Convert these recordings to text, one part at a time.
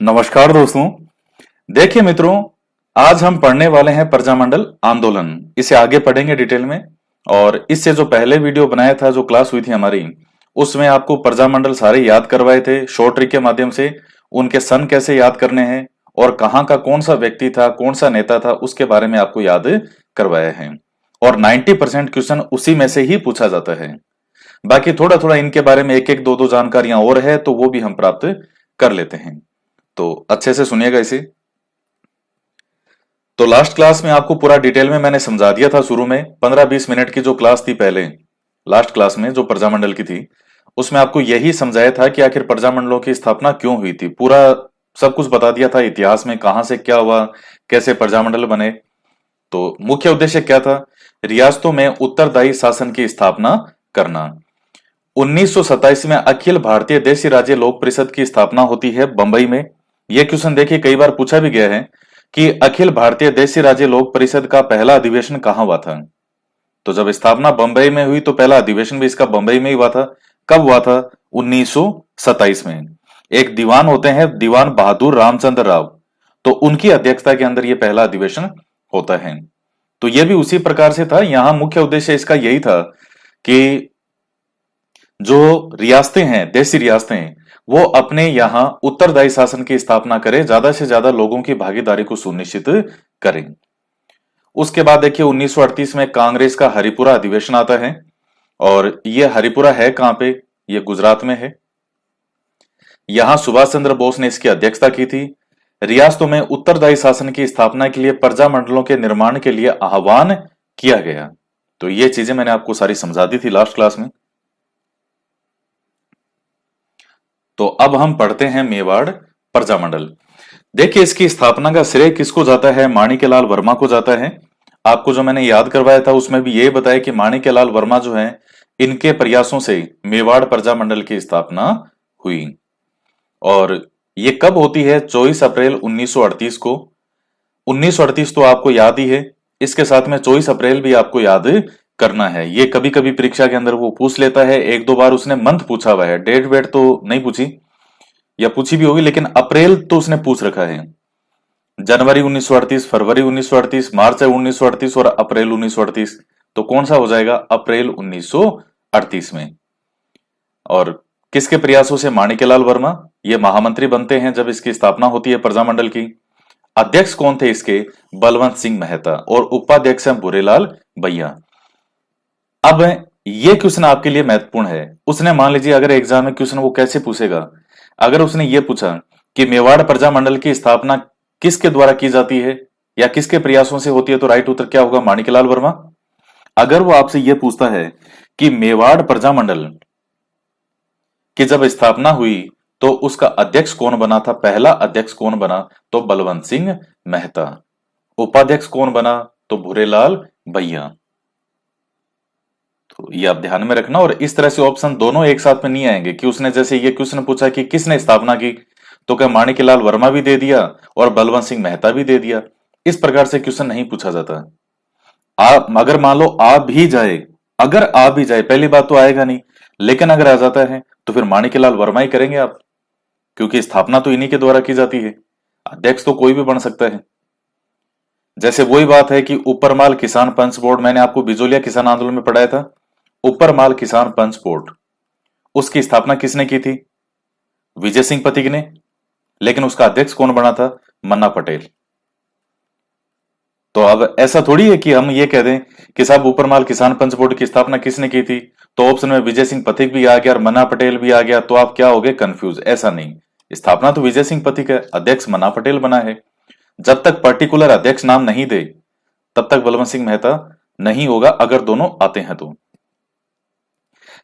नमस्कार दोस्तों। देखिए मित्रों, आज हम पढ़ने वाले हैं प्रजामंडल आंदोलन। इसे आगे पढ़ेंगे डिटेल में। और इससे जो पहले वीडियो बनाया था, जो क्लास हुई थी हमारी, उसमें आपको प्रजामंडल सारे याद करवाए थे शॉर्ट ट्रिक के माध्यम से। उनके सन कैसे याद करने हैं और कहाँ का कौन सा व्यक्ति था, कौन सा नेता था, उसके बारे में आपको याद करवाए हैं। और 90% क्वेश्चन उसी में से ही पूछा जाता है। बाकी थोड़ा थोड़ा इनके बारे में एक एक दो दो जानकारियां और है, तो वो भी हम प्राप्त कर लेते हैं। तो अच्छे से सुनिएगा इसे। तो लास्ट क्लास में आपको पूरा डिटेल में मैंने समझा दिया था। शुरू में 15-20 मिनट की जो क्लास थी पहले, लास्ट क्लास में जो प्रजामंडल की थी, उसमें आपको यही समझाया था कि आखिर प्रजामंडलों की स्थापना क्यों हुई थी। पूरा सब कुछ बता दिया था, इतिहास में कहां से क्या हुआ, कैसे प्रजामंडल बने। तो मुख्य उद्देश्य क्या था? रियासतों में उत्तरदायी शासन की स्थापना करना। 1927 में अखिल भारतीय देशी राज्य लोक परिषद की स्थापना होती है बंबई में। यह क्वेश्चन देखिए कई बार पूछा भी गया है कि अखिल भारतीय देशी राज्य लोक परिषद का पहला अधिवेशन कहाँ हुआ था। तो जब स्थापना बंबई में हुई तो पहला अधिवेशन भी इसका बंबई में ही हुआ था। कब हुआ था? 1927 में। एक दीवान होते हैं, दीवान बहादुर रामचंद्र राव, तो उनकी अध्यक्षता के अंदर यह पहला अधिवेशन होता है। तो यह भी उसी प्रकार से था। यहां मुख्य उद्देश्य इसका यही था कि जो रियासतें हैं, देशी रियासतें हैं, वो अपने यहां उत्तरदायी शासन की स्थापना करें, ज्यादा से ज्यादा लोगों की भागीदारी को सुनिश्चित करें। उसके बाद देखिए 1938 में कांग्रेस का हरिपुरा अधिवेशन आता है। और यह हरिपुरा है कहां पे? यह गुजरात में है। यहां सुभाष चंद्र बोस ने इसकी अध्यक्षता की थी। रियासतों में उत्तरदायी शासन की स्थापना के लिए प्रजामंडलों के निर्माण के लिए आह्वान किया गया। तो ये चीजें मैंने आपको सारी समझा दी थी लास्ट क्लास में। तो अब हम पढ़ते हैं मेवाड़ प्रजामंडल। देखिए इसकी स्थापना का श्रेय किसको जाता है? माणिक्यलाल वर्मा को जाता है। आपको जो मैंने याद करवाया था उसमें भी ये बताया कि माणिक्यलाल वर्मा जो है, इनके प्रयासों से मेवाड़ प्रजामंडल की स्थापना हुई। और ये कब होती है? 24 अप्रैल 1938 को। 1938 तो आपको याद ही है। इसके साथ में 24 अप्रैल भी आपको याद करना है। ये कभी कभी परीक्षा के अंदर वो पूछ लेता है। एक दो बार उसने मंथ पूछा हुआ है, डेट वेट तो नहीं पूछी, या पूछी भी होगी, लेकिन अप्रैल तो उसने पूछ रखा है। जनवरी 1938, फरवरी 1938, मार्च 1938 और अप्रैल 1938। तो कौन सा हो जाएगा? अप्रैल 1938 में। और किसके प्रयासों से? माणिक्यलाल वर्मा। ये महामंत्री बनते हैं जब इसकी स्थापना होती है प्रजामंडल की। अध्यक्ष कौन थे इसके? बलवंत सिंह मेहता। और उपाध्यक्ष हैं भूरेलाल भैया। अब ये क्वेश्चन आपके लिए महत्वपूर्ण है। उसने मान लीजिए अगर एग्जाम में क्वेश्चन वो कैसे पूछेगा, अगर उसने ये पूछा कि मेवाड़ प्रजामंडल की स्थापना किसके द्वारा की जाती है या किसके प्रयासों से होती है, तो राइट उत्तर क्या होगा? माणिक्यलाल वर्मा। अगर वो आपसे यह पूछता है कि मेवाड़ प्रजामंडल की जब स्थापना हुई तो उसका अध्यक्ष कौन बना था, पहला अध्यक्ष कौन बना, तो बलवंत सिंह मेहता। उपाध्यक्ष कौन बना, तो भूरेलाल भैया। तो ये आप ध्यान में रखना। और इस तरह से ऑप्शन दोनों एक साथ में नहीं आएंगे कि उसने जैसे ये क्वेश्चन पूछा कि किसने स्थापना की, तो क्या माणिक्यलाल वर्मा भी दे दिया और बलवंत सिंह मेहता भी दे दिया। इस प्रकार से क्वेश्चन नहीं पूछा जाता। आप अगर मान लो आ भी जाए, अगर आ भी जाए, पहली बात तो आएगा नहीं, लेकिन अगर आ जाता है तो फिर माणिक्यलाल वर्मा ही करेंगे आप, क्योंकि स्थापना तो इन्हीं के द्वारा की जाती है। अध्यक्ष तो कोई भी बन सकता है। जैसे वही बात है कि ऊपरमाल किसान पंच बोर्ड, मैंने आपको बिजोलिया किसान आंदोलन में पढ़ाया था। ऊपरमाल किसान पंच बोर्ड, उसकी स्थापना किसने की थी? विजय सिंह पथिक ने। लेकिन उसका अध्यक्ष कौन बना था? मन्ना पटेल। तो अब ऐसा थोड़ी है कि हम ये कह दें कि साहब ऊपरमाल किसान पंच बोर्ड की स्थापना किसने की थी, तो ऑप्शन में विजय सिंह पथिक भी आ गया और मन्ना पटेल भी आ गया, तो आप क्या हो गए? कंफ्यूज। ऐसा नहीं, स्थापना तो विजय सिंह पथिक है, अध्यक्ष मन्ना पटेल बना है। जब तक पर्टिकुलर अध्यक्ष नाम नहीं दे तब तक बलवंत सिंह मेहता नहीं होगा, अगर दोनों आते हैं तो।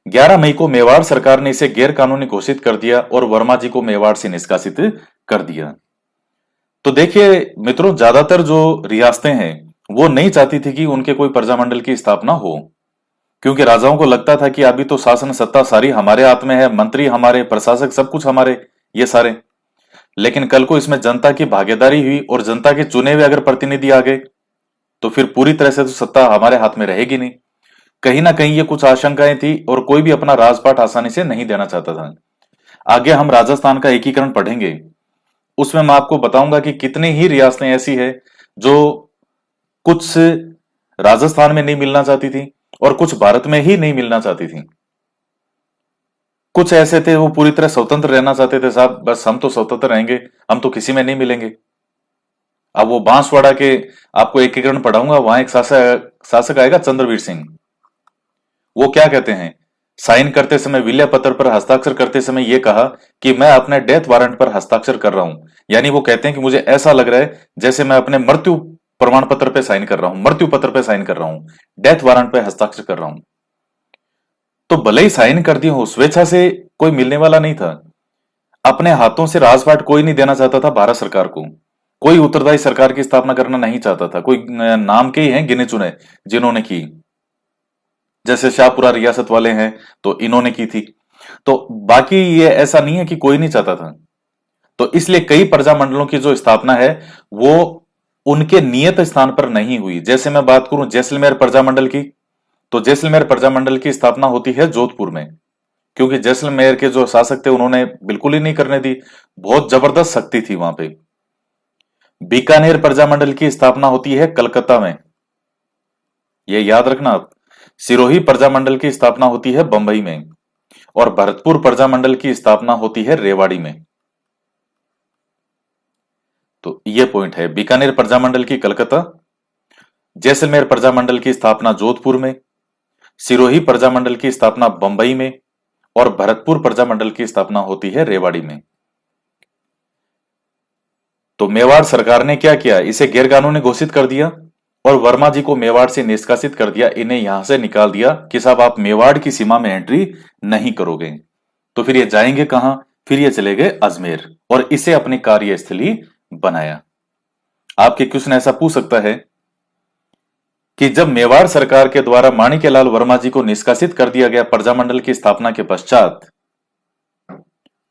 11 मई को मेवाड़ सरकार ने इसे गैर कानूनी घोषित कर दिया और वर्मा जी को मेवाड़ से निष्कासित कर दिया। तो देखिए मित्रों, ज्यादातर जो रियासतें हैं वो नहीं चाहती थी कि उनके कोई प्रजामंडल की स्थापना हो, क्योंकि राजाओं को लगता था कि अभी तो शासन सत्ता सारी हमारे हाथ में है, मंत्री हमारे, प्रशासक सब कुछ हमारे, ये सारे। लेकिन कल को इसमें जनता की भागीदारी हुई और जनता के चुने हुए अगर प्रतिनिधि आ गए तो फिर पूरी तरह से तो सत्ता हमारे हाथ में रहेगी नहीं। कहीं ना कहीं ये कुछ आशंकाएं थी और कोई भी अपना राजपाट आसानी से नहीं देना चाहता था। आगे हम राजस्थान का एकीकरण पढ़ेंगे, उसमें मैं आपको बताऊंगा कि कितनी ही रियासतें ऐसी है जो कुछ राजस्थान में नहीं मिलना चाहती थी और कुछ भारत में ही नहीं मिलना चाहती थी। कुछ ऐसे थे वो पूरी तरह स्वतंत्र रहना चाहते थे, साहब बस हम तो स्वतंत्र रहेंगे, हम तो किसी में नहीं मिलेंगे। अब वो बांसवाड़ा के आपको एक एकीकरण पढ़ाऊंगा, वहां एक शासक शासक आएगा चंद्रवीर सिंह। वो क्या कहते हैं, साइन करते समय, विलय पत्र पर हस्ताक्षर करते समय ये कहा कि मैं अपने डेथ वारंट पर हस्ताक्षर कर रहा हूं। यानी वो कहते हैं कि मुझे ऐसा लग रहा है जैसे मैं अपने मृत्यु प्रमाण पत्र पे साइन कर रहा हूं, मृत्यु पत्र पे साइन कर रहा हूं, डेथ वारंट पे हस्ताक्षर कर रहा हूं। तो भले ही साइन कर दिए हो, स्वेच्छा से कोई मिलने वाला नहीं था। अपने हाथों से राजपाट कोई नहीं देना चाहता था भारत सरकार को। कोई उत्तरदायी सरकार की स्थापना करना नहीं चाहता था। कोई नाम के ही हैं गिने चुने जिन्होंने की, जैसे शाहपुरा रियासत वाले हैं तो इन्होंने की थी। तो बाकी ये ऐसा नहीं है कि कोई नहीं चाहता था। तो इसलिए कई प्रजामंडलों की जो स्थापना है वो उनके नियत स्थान पर नहीं हुई। जैसे मैं बात करूं जैसलमेर प्रजामंडल की, तो जैसलमेर प्रजामंडल की स्थापना होती है जोधपुर में, क्योंकि जैसलमेर के जो शासक थे उन्होंने बिल्कुल ही नहीं करने दी, बहुत जबरदस्त शक्ति थी वहां पे। बीकानेर प्रजामंडल की स्थापना होती है कलकत्ता में, ये याद रखना आप। सिरोही प्रजामंडल की स्थापना होती है बंबई में, और भरतपुर प्रजामंडल की स्थापना होती है रेवाड़ी में। तो ये पॉइंट है, बीकानेर प्रजामंडल की कलकत्ता, जैसलमेर प्रजामंडल की स्थापना जोधपुर में, सिरोही प्रजामंडल की स्थापना बंबई में, और भरतपुर प्रजामंडल की स्थापना होती है रेवाड़ी में। तो मेवाड़ सरकार ने क्या किया, इसे गैरकानूनी घोषित कर दिया और वर्मा जी को मेवाड़ से निष्कासित कर दिया, इन्हें यहां से निकाल दिया कि साहब आप मेवाड़ की सीमा में एंट्री नहीं करोगे। तो फिर ये जाएंगे कहां, फिर ये चले गए अजमेर और इसे अपनी कार्यस्थली बनाया। आपके क्वेश्चन ऐसा पूछ सकता है कि जब मेवाड़ सरकार के द्वारा माणिक्यलाल वर्मा जी को निष्कासित कर दिया गया प्रजामंडल की स्थापना के पश्चात,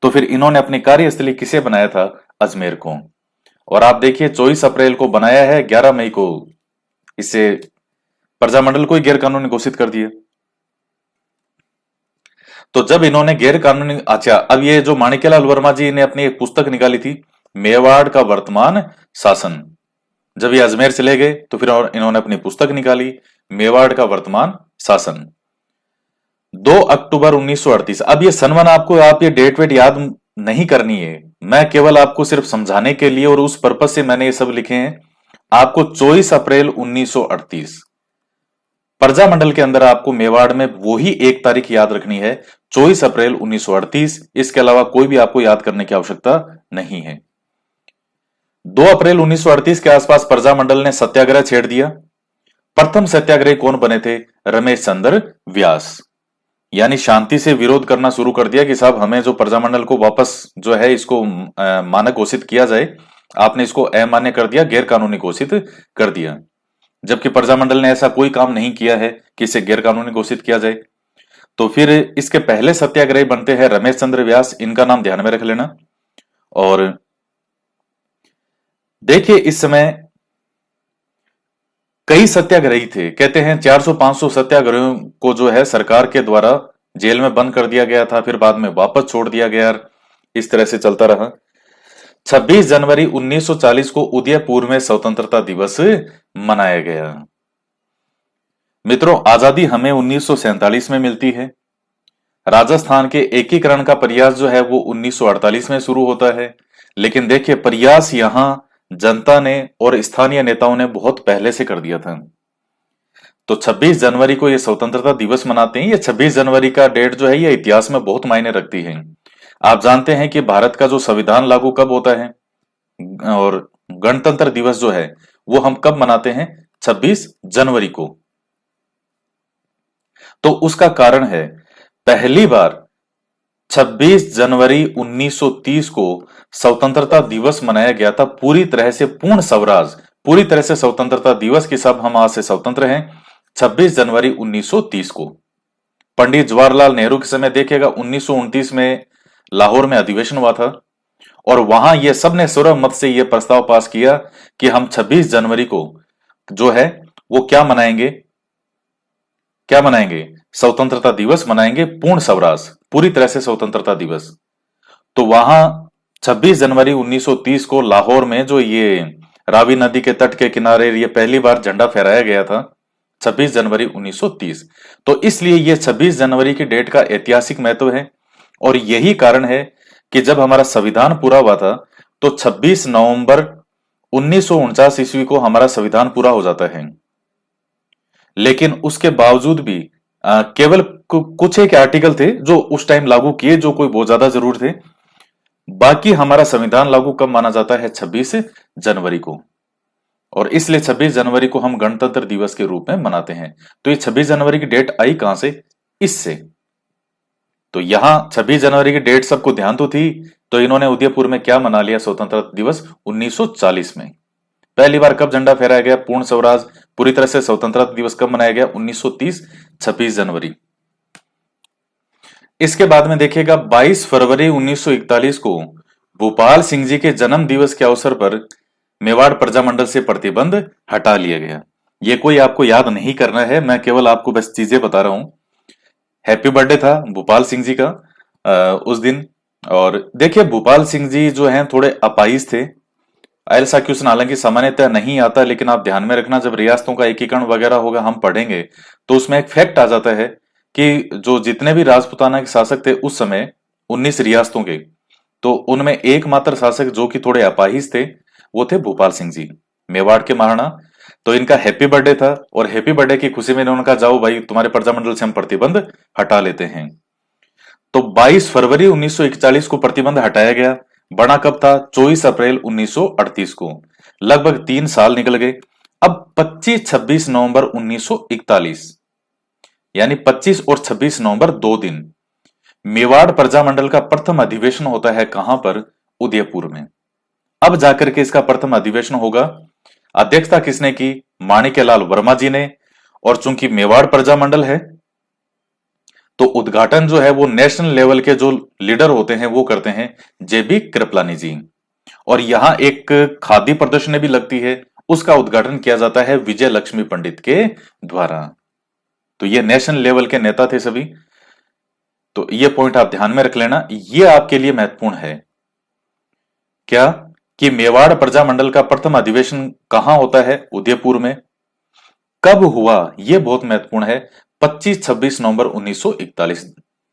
तो फिर इन्होंने अपनी कार्यस्थली किसे बनाया था, अजमेर को। और आप देखिए 24 अप्रैल को बनाया है, 11 मई को इसे प्रजामंडल को ही गैर कानूनी घोषित कर दिया। तो जब इन्होंने गैर कानूनी, अच्छा अब ये जो माणिक्यलाल वर्मा जी ने अपनी एक पुस्तक निकाली थी, मेवाड़ का वर्तमान शासन, जब ये अजमेर चले गए तो फिर इन्होंने अपनी पुस्तक निकाली, मेवाड़ का वर्तमान शासन, 2 अक्टूबर 1938। अब ये सनवन आपको, आप ये डेट वेट याद नहीं करनी है, मैं केवल आपको सिर्फ समझाने के लिए और उस पर्पज से मैंने ये सब लिखे हैं। आपको 24 अप्रैल 1938 प्रजामंडल के अंदर आपको मेवाड़ में वो ही एक तारीख याद रखनी है, 24 अप्रैल 1938। इसके अलावा कोई भी आपको याद करने की आवश्यकता नहीं है। 2 अप्रैल 1938 के आसपास प्रजामंडल ने सत्याग्रह छेड़ दिया। प्रथम सत्याग्रही कौन बने थे, रमेश चंद्र व्यास। यानी शांति से विरोध करना शुरू कर दिया कि साहब हमें जो प्रजामंडल को वापस जो है इसको मानक घोषित किया जाए, आपने इसको अमान्य कर दिया, गैर कानूनी घोषित कर दिया, जबकि प्रजामंडल ने ऐसा कोई काम नहीं किया है कि इसे गैर कानूनी घोषित किया जाए। तो फिर इसके पहले सत्याग्रही बनते हैं रमेश चंद्र व्यास, इनका नाम ध्यान में रख लेना। और देखिए इस समय कई सत्याग्रही थे, कहते हैं 400-500 सत्याग्रहियों को जो है सरकार के द्वारा जेल में बंद कर दिया गया था, फिर बाद में वापस छोड़ दिया गया, इस तरह से चलता रहा। 26 जनवरी 1940 को उदयपुर में स्वतंत्रता दिवस मनाया गया। मित्रों, आजादी हमें 1947 में मिलती है। राजस्थान के एकीकरण का प्रयास जो है वो 1948 में शुरू होता है, लेकिन देखिए प्रयास यहां जनता ने और स्थानीय नेताओं ने बहुत पहले से कर दिया था। तो 26 जनवरी को ये स्वतंत्रता दिवस मनाते हैं। ये 26 जनवरी का डेट जो है ये इतिहास में बहुत मायने रखती है। आप जानते हैं कि भारत का जो संविधान लागू कब होता है और गणतंत्र दिवस जो है वो हम कब मनाते हैं, 26 जनवरी को। तो उसका कारण है, पहली बार 26 जनवरी 1930 को स्वतंत्रता दिवस मनाया गया था, पूरी तरह से पूर्ण स्वराज, पूरी तरह से स्वतंत्रता दिवस की सब हम आज से स्वतंत्र हैं 26 जनवरी 1930 को। पंडित जवाहरलाल नेहरू के समय देखिएगा 1929 में लाहौर में अधिवेशन हुआ था और वहां ये सबने सर्वमत से यह प्रस्ताव पास किया कि हम 26 जनवरी को जो है वो क्या मनाएंगे, क्या मनाएंगे, स्वतंत्रता दिवस मनाएंगे, पूर्ण स्वराज, पूरी तरह से स्वतंत्रता दिवस। तो वहां 26 जनवरी 1930 को लाहौर में जो ये रावी नदी के तट के किनारे ये पहली बार झंडा फहराया गया था, 26 जनवरी 1930। तो इसलिए ये 26 जनवरी की डेट का ऐतिहासिक महत्व है। और यही कारण है कि जब हमारा संविधान पूरा हुआ था तो 26 नवंबर 1949 ईस्वी को हमारा संविधान पूरा हो जाता है। लेकिन उसके बावजूद भी केवल कुछ एक आर्टिकल थे जो उस टाइम लागू किए, जो कोई बहुत ज्यादा जरूर थे। बाकी हमारा संविधान लागू कब माना जाता है? 26 जनवरी को। और इसलिए 26 जनवरी को हम गणतंत्र दिवस के रूप में मनाते हैं। तो ये 26 जनवरी की डेट आई कहां से? इससे। तो यहां 26 जनवरी की डेट सबको ध्यान तो थी, तो इन्होंने उदयपुर में क्या मना लिया स्वतंत्रता दिवस 1940 में। पहली बार कब झंडा फहराया गया? पूर्ण स्वराज पूरी तरह से स्वतंत्रता दिवस कब मनाया गया? 1930 26 जनवरी। इसके बाद में देखिएगा 22 फरवरी 1941 को भूपाल सिंह जी के जन्म दिवस के अवसर पर मेवाड़ प्रजामंडल से प्रतिबंध हटा लिया गया। ये कोई आपको याद नहीं करना है, मैं केवल आपको बस चीजें बता रहा हूं। हैप्पी बर्थडे था भूपाल सिंह जी का उस दिन। और देखिए भूपाल सिंह जी जो हैं थोड़े अपाहिज थे। ऐसा क्वेश्चन हालांकि सामान्यतः नहीं आता, लेकिन आप ध्यान में रखना जब रियासतों का एकीकरण वगैरह होगा हम पढ़ेंगे तो उसमें एक फैक्ट आ जाता है कि जो जितने भी राजपूताना के शासक थे उस समय 19 रियासतों के, तो उनमें एकमात्र शासक जो कि थोड़े अपाहिज थे वो थे भूपाल सिंह जी, मेवाड़ के महाराणा। तो इनका हैप्पी बर्थडे था और हैप्पी बर्थडे की खुशी में इन्होंने कहा जाओ भाई तुम्हारे प्रजामंडल से हम प्रतिबंध हटा लेते हैं। तो 22 फरवरी 1941 को प्रतिबंध हटाया गया। बना कब था? 24 अप्रैल 1938 को। लगभग 3 साल निकल गए। अब 25-26 नवंबर 1941 यानी 25 और 26 नवंबर 2 दिन मेवाड़ प्रजामंडल का प्रथम अधिवेशन होता है। कहां पर? उदयपुर में। अब जाकर के इसका प्रथम अधिवेशन होगा। अध्यक्षता किसने की? माणिक्यलाल वर्मा जी ने। और चूंकि मेवाड़ प्रजामंडल है तो उद्घाटन जो है वो नेशनल लेवल के जो लीडर होते हैं वो करते हैं, जेबी कृपलानी जी। और यहां एक खादी प्रदर्शनी भी लगती है, उसका उद्घाटन किया जाता है विजय लक्ष्मी पंडित के द्वारा। तो ये नेशनल लेवल के नेता थे सभी। तो ये पॉइंट आप ध्यान में रख लेना, ये आपके लिए महत्वपूर्ण है। क्या? कि मेवाड़ प्रजामंडल का प्रथम अधिवेशन कहां होता है? उदयपुर में। कब हुआ? यह बहुत महत्वपूर्ण है। 25-26 नवंबर 1941,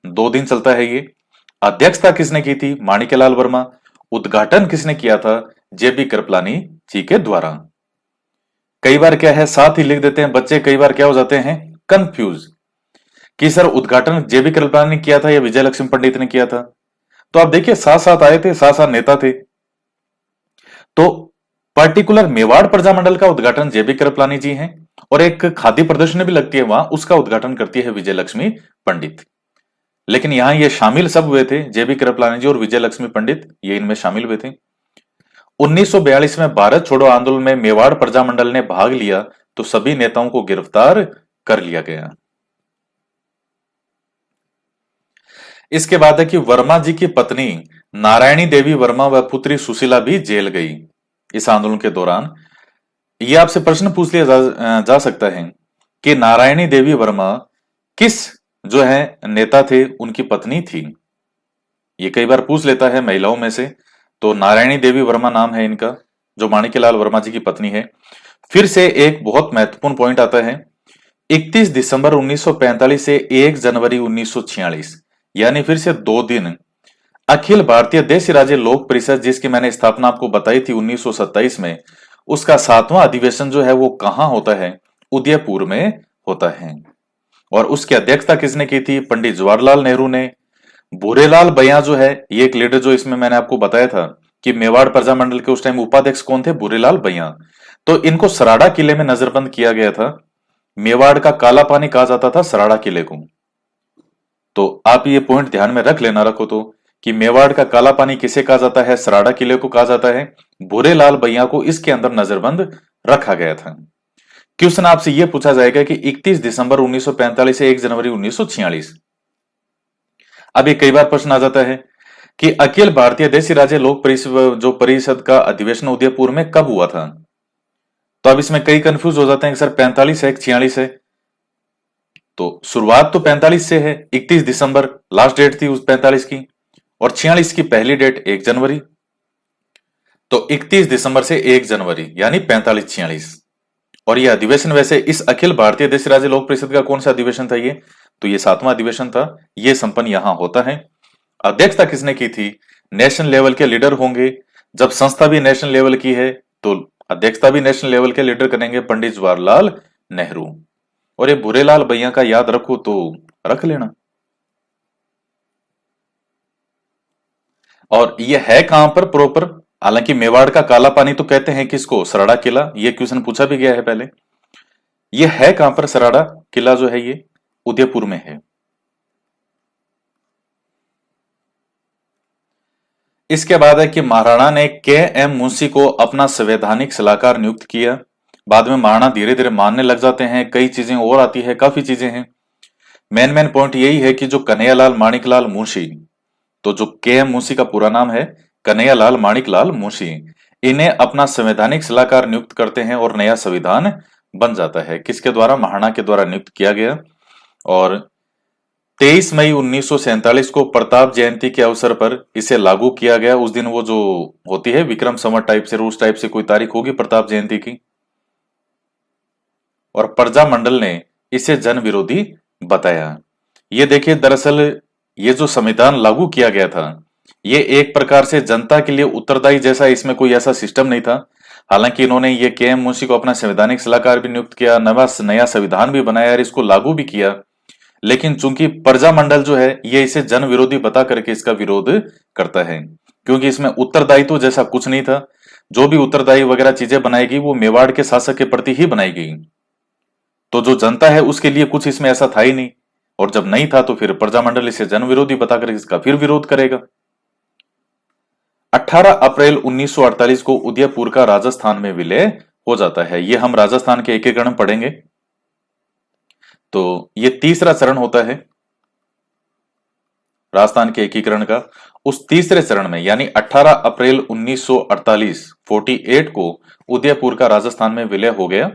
2 दिन चलता है ये। अध्यक्षता किसने की थी? माणिक्यलाल वर्मा। उद्घाटन किसने किया था? जेबी कृपलानी जी के द्वारा। कई बार क्या है, साथ ही लिख देते हैं बच्चे, कई बार क्या हो जाते हैं कंफ्यूज कि सर उद्घाटन जेबी कृपलानी ने किया था या विजय लक्ष्मी पंडित ने किया था। तो आप देखिए साथ साथ आए थे, साथ साथ नेता थे। तो पर्टिकुलर मेवाड़ प्रजामंडल का उद्घाटन जेबी कृपलानी जी हैं और एक खादी प्रदर्शनी भी लगती है वहां, उसका उद्घाटन करती है विजय लक्ष्मी पंडित। लेकिन यहां ये शामिल सब हुए थे, जेबी कृपलानी जी और विजय लक्ष्मी पंडित, ये इनमें शामिल हुए थे। 1942 में भारत छोड़ो आंदोलन में मेवाड़ प्रजामंडल ने भाग लिया तो सभी नेताओं को गिरफ्तार कर लिया गया। इसके बाद है कि वर्मा जी की पत्नी नारायणी देवी वर्मा व पुत्री सुशीला भी जेल गई इस आंदोलन के दौरान। यह आपसे प्रश्न पूछ लिया जा सकता है कि नारायणी देवी वर्मा किस जो है नेता थे उनकी पत्नी थी। ये कई बार पूछ लेता है महिलाओं में से। तो नारायणी देवी वर्मा नाम है इनका, जो माणिक्यलाल वर्मा जी की पत्नी है। फिर से एक बहुत महत्वपूर्ण पॉइंट आता है, 31 दिसंबर 1945 से 1 जनवरी 1946 यानी फिर से 2 दिन अखिल भारतीय देशी राज्य लोक परिषद, जिसकी मैंने स्थापना आपको बताई थी 1927 में, उसका 7वां अधिवेशन जो है वो कहां होता है? उदयपुर में होता है। और उसकी अध्यक्षता किसने की थी? पंडित जवाहरलाल नेहरू ने। भूरेलाल भैया जो है ये एक लीडर, जो इसमें मैंने आपको बताया था कि मेवाड़ प्रजामंडल के उस टाइम उपाध्यक्ष कौन थे? भूरेलाल भैया। तो इनको सराड़ा किले में नजरबंद किया गया था। मेवाड़ का काला पानी कहा जाता था सराड़ा किले को। तो आप ये पॉइंट ध्यान में रख लेना, रखो तो, कि मेवाड़ का काला पानी किसे कहा जाता है? सराड़ा किले को कहा जाता है। भूरेलाल भैया को इसके अंदर नजरबंद रखा गया था। क्वेश्चन आपसे यह पूछा जाएगा कि 31 दिसंबर 1945 से 1 जनवरी 1946। अब ये कई बार प्रश्न आ जाता है कि अखिल भारतीय देशी राज्य लोक परिषद जो परिषद का अधिवेशन उदयपुर में कब हुआ था? तो अब इसमें कई कंफ्यूज हो जाते हैं कि सर 45 है 46 है। तो शुरुआत तो 45 से है, 31 दिसंबर लास्ट डेट थी उस 45 की, और 46 की पहली डेट 1 जनवरी। तो 31 दिसंबर से 1 जनवरी यानी 45-46। और यह अधिवेशन वैसे इस अखिल भारतीय देशी राज्य लोक परिषद का कौन सा अधिवेशन था ये? तो ये 7वां अधिवेशन था। ये संपन्न यहां होता है। अध्यक्षता किसने की थी? नेशनल लेवल के लीडर होंगे। जब संस्था भी नेशनल लेवल की है तो अध्यक्षता भी नेशनल लेवल के लीडर करेंगे, पंडित जवाहरलाल नेहरू। और ये भूरेलाल भैया का याद रखो तो रख लेना। और ये है कहां पर प्रॉपर? हालांकि मेवाड़ का काला पानी तो कहते हैं किसको? सरड़ा किला। ये क्वेश्चन पूछा भी गया है पहले। ये है कहां पर सरड़ा किला जो है? ये उदयपुर में है। इसके बाद है कि महाराणा ने के एम मुंशी को अपना संवैधानिक सलाहकार नियुक्त किया। बाद में महाराणा धीरे धीरे मानने लग जाते हैं, कई चीजें और आती है, काफी चीजें हैं। मेन मेन पॉइंट यही है कि जो कन्हैयालाल माणिकलाल मुंशी, तो जो के एम मुंशी का पूरा नाम है कन्हैयालाल माणिकलाल मुंशी, इन्हें अपना संवैधानिक सलाहकार नियुक्त करते हैं और नया संविधान बन जाता है। किसके द्वारा? महाराणा के द्वारा नियुक्त किया गया। और 23 मई 1947 को प्रताप जयंती के अवसर पर इसे लागू किया गया। उस दिन वो जो होती है विक्रम संवत टाइप से, उस टाइप से कोई तारीख होगी प्रताप जयंती की। और प्रजामंडल ने इसे जन विरोधी बताया। ये देखिए, दरअसल ये जो संविधान लागू किया गया था, ये एक प्रकार से जनता के लिए उत्तरदायी जैसा, इसमें कोई ऐसा सिस्टम नहीं था। हालांकि इन्होंने ये के एम मुंशी को अपना संवैधानिक सलाहकार भी नियुक्त किया, नया संविधान भी बनाया और इसको लागू भी किया। लेकिन चूंकि प्रजामंडल जो है ये इसे जन विरोधी बता करके इसका विरोध करता है, क्योंकि इसमें उत्तरदायित्व जैसा कुछ नहीं था। जो भी उत्तरदायी वगैरह चीजें बनाएगी वो मेवाड़ के शासक के प्रति ही बनाएगी। तो जो जनता है उसके लिए कुछ इसमें ऐसा था ही नहीं। और जब नहीं था तो फिर प्रजामंडल इसे जन विरोधी बताकर इसका फिर विरोध करेगा। 18 अप्रैल 1948 को उदयपुर का राजस्थान में विलय हो जाता है। ये हम राजस्थान के एकीकरण पढ़ेंगे। तो ये तीसरा चरण होता है राजस्थान के एकीकरण का। उस तीसरे चरण में यानी 18 अप्रैल 1948 48 को उदयपुर का राजस्थान में विलय हो गया।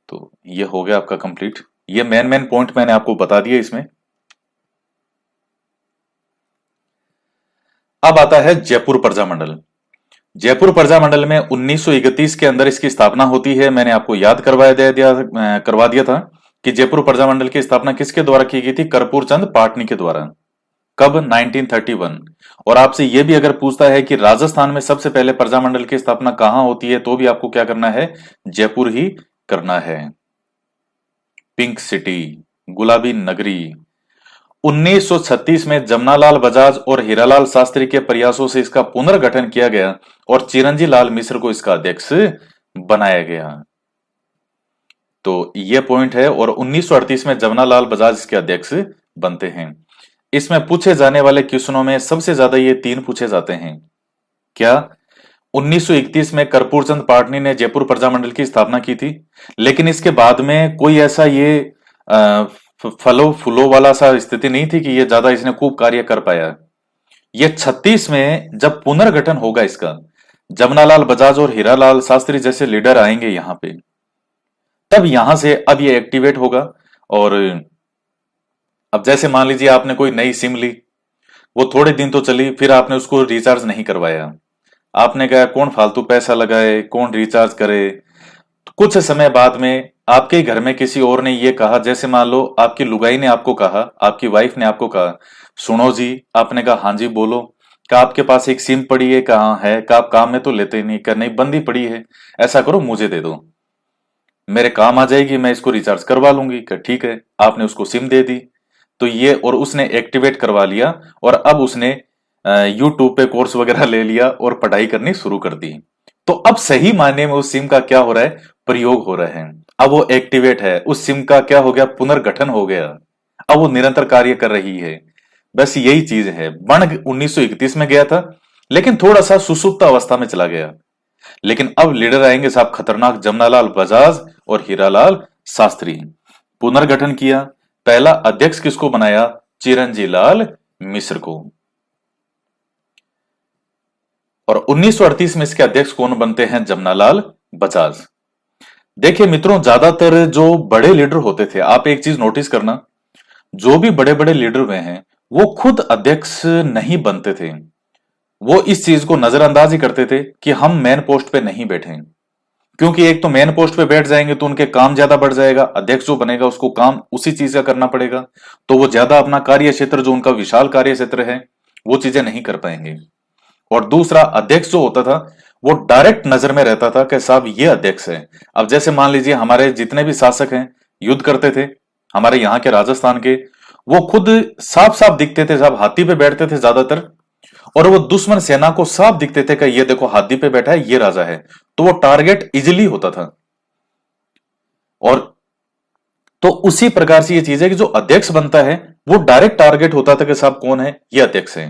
तो ये हो गया आपका कंप्लीट। ये मेन मेन पॉइंट मैंने आपको बता दिए इसमें। अब आता है जयपुर प्रजामंडल। जयपुर प्रजामंडल में 1931 के अंदर इसकी स्थापना होती है। मैंने आपको याद करवा दिया था कि जयपुर प्रजामंडल की स्थापना किसके द्वारा की गई थी? कर्पूर चंद पाटनी के द्वारा। कब? 1931। और आपसे यह भी अगर पूछता है कि राजस्थान में सबसे पहले प्रजामंडल की स्थापना कहां होती है, तो भी आपको क्या करना है? जयपुर ही करना है। पिंक सिटी, गुलाबी नगरी। 1936 में जमनालाल बजाज और हीरालाल शास्त्री के प्रयासों से इसका पुनर्गठन किया गया और चिरंजी लाल मिश्र को इसका अध्यक्ष बनाया गया। तो यह पॉइंट है। और 1938 में जमनालाल बजाज इसके अध्यक्ष बनते हैं। इसमें पूछे जाने वाले क्वेश्चनों में सबसे ज्यादा ये 3 पूछे जाते हैं। क्या? 1931 में कर्पूर चंद पाटनी ने जयपुर प्रजामंडल की स्थापना की थी, लेकिन इसके बाद में कोई ऐसा ये फलो फूलो वाला सा स्थिति नहीं थी कि ये ज्यादा इसने खूब कार्य कर पाया। ये 36 में जब पुनर्गठन होगा इसका, जमनालाल बजाज और हीरालाल शास्त्री जैसे लीडर आएंगे यहां पे, तब यहां से अब ये एक्टिवेट होगा। और अब जैसे मान लीजिए आपने कोई नई सिम ली, वो थोड़े दिन तो चली, फिर आपने उसको रिचार्ज नहीं करवाया। आपने कहा कौन फालतू पैसा लगाए, कौन रिचार्ज करे। तो कुछ समय बाद में आपके घर में किसी और ने ये कहा, जैसे मान लो आपकी लुगाई ने आपको कहा, आपकी वाइफ ने आपको कहा, सुनो जी। आपने कहा हाँ जी बोलो। कहा आपके पास एक सिम पड़ी है? कहाँ है? कहा आप काम में तो लेते नहीं। कहा नहीं, बंदी पड़ी है। ऐसा करो मुझे दे दो, मेरे काम आ जाएगी, मैं इसको रिचार्ज करवा लूंगी। कहा ठीक है। आपने उसको सिम दे दी। तो ये और उसने एक्टिवेट करवा लिया और अब उसने यूट्यूब पे कोर्स वगैरह ले लिया और पढ़ाई करनी शुरू कर दी। तो अब सही मायने में उस सिम का क्या हो रहा है? प्रयोग हो रहा है। अब वो एक्टिवेट है, उस सिम का क्या हो गया? पुनर्गठन हो गया। अब वो निरंतर कार्य कर रही है। बस यही चीज है। बण 1931 में गया था, लेकिन थोड़ा सा सुसुप्त अवस्था में चला गया। लेकिन अब लीडर आएंगे साहब खतरनाक, जमनालाल बजाज और हीरालाल शास्त्री। पुनर्गठन किया। पहला अध्यक्ष किसको बनाया? चिरंजी लाल मिश्र को। और 1938 में इसके अध्यक्ष कौन बनते हैं? जमनालाल बजाज। देखिए मित्रों, ज्यादातर जो बड़े लीडर होते थे, आप एक चीज नोटिस करना, जो भी बड़े बड़े लीडर हुए हैं वो खुद अध्यक्ष नहीं बनते थे। वो इस चीज को नजरअंदाज ही करते थे कि हम मेन पोस्ट पे नहीं बैठे, क्योंकि एक तो मेन पोस्ट पे बैठ जाएंगे तो उनके काम ज्यादा बढ़ जाएगा, अध्यक्ष जो बनेगा उसको काम उसी चीज का करना पड़ेगा, तो वो ज्यादा अपना कार्य क्षेत्र, जो उनका विशाल कार्य क्षेत्र है, वो चीजें नहीं कर पाएंगे। और दूसरा, अध्यक्ष जो होता था वो डायरेक्ट नजर में रहता था कि साहब ये अध्यक्ष है। अब जैसे मान लीजिए हमारे जितने भी शासक हैं, युद्ध करते थे हमारे यहाँ के, राजस्थान के, वो खुद साफ साफ दिखते थे साहब, हाथी पे बैठते थे ज्यादातर, और वो दुश्मन सेना को साफ दिखते थे कि ये देखो हाथी पे बैठा है, ये राजा है, तो वो टारगेट इजिली होता था। और तो उसी प्रकार से ये चीज है कि जो अध्यक्ष बनता है वो डायरेक्ट टारगेट होता था कि साहब कौन है, ये अध्यक्ष है।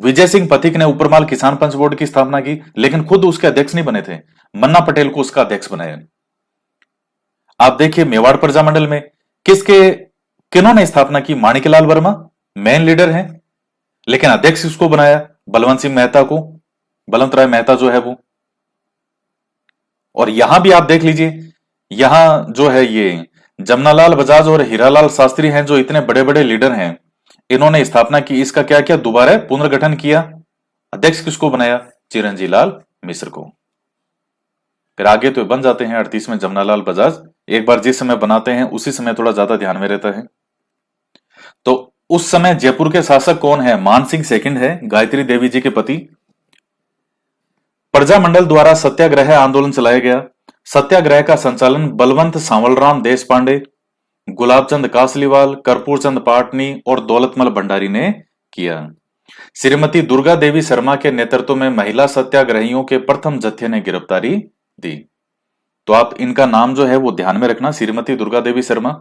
विजय सिंह पथिक ने ऊपरमाल किसान पंच बोर्ड की स्थापना की, लेकिन खुद उसके अध्यक्ष नहीं बने थे, मन्ना पटेल को उसका अध्यक्ष बनाया। आप देखिए मेवाड़ प्रजामंडल में किसके किन्होंने स्थापना की, माणिकलाल वर्मा मेन लीडर है, लेकिन अध्यक्ष किसको बनाया, बलवंत सिंह मेहता को, बलवंत राय मेहता जो है वो। और यहां भी आप देख लीजिए, यहां जो है ये जमनालाल बजाज और हीरालाल शास्त्री हैं, जो इतने बड़े बड़े लीडर हैं, इन्होंने स्थापना की, इसका क्या किया, दोबारा पुनर्गठन किया। अध्यक्ष किसको बनाया, चिरंजी लाल मिश्र को। फिर आगे तो बन जाते हैं 38 में जमनालाल बजाज, एक बार जिस समय बनाते हैं उसी समय थोड़ा ज्यादा ध्यान में रहता है। तो उस समय जयपुर के शासक कौन है, मानसिंह सेकंड है, गायत्री देवी जी के पति। प्रजामंडल द्वारा सत्याग्रह आंदोलन चलाया गया। सत्याग्रह का संचालन बलवंत सांवलराम देशपांडे, गुलाबचंद कासलीवाल, कर्पूरचंद पाटनी और दौलतमल भंडारी ने किया। श्रीमती दुर्गा देवी शर्मा के नेतृत्व में महिला सत्याग्रहियों के प्रथम जत्थे ने गिरफ्तारी दी। तो आप इनका नाम जो है वो ध्यान में रखना, श्रीमती दुर्गा देवी शर्मा,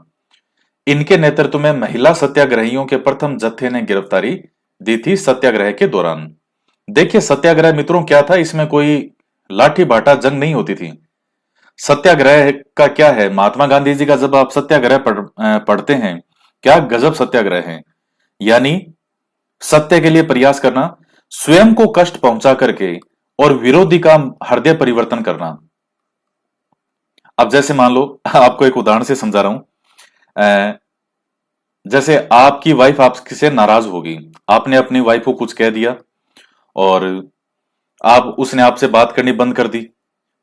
इनके नेतृत्व में महिला सत्याग्रहियों के प्रथम जत्थे ने गिरफ्तारी दी थी सत्याग्रह के दौरान। देखिए सत्याग्रह मित्रों क्या था, इसमें कोई लाठी बाटा जंग नहीं होती थी। सत्याग्रह का क्या है, महात्मा गांधी जी का जब आप सत्याग्रह पढ़ते हैं, क्या गजब सत्याग्रह है। यानी सत्य के लिए प्रयास करना, स्वयं को कष्ट पहुंचा करके और विरोधी का हृदय परिवर्तन करना। अब जैसे मान लो, आपको एक उदाहरण से समझा रहा हूं, जैसे आपकी वाइफ आपसे नाराज होगी, आपने अपनी वाइफ को कुछ कह दिया और आप उसने आपसे बात करनी बंद कर दी,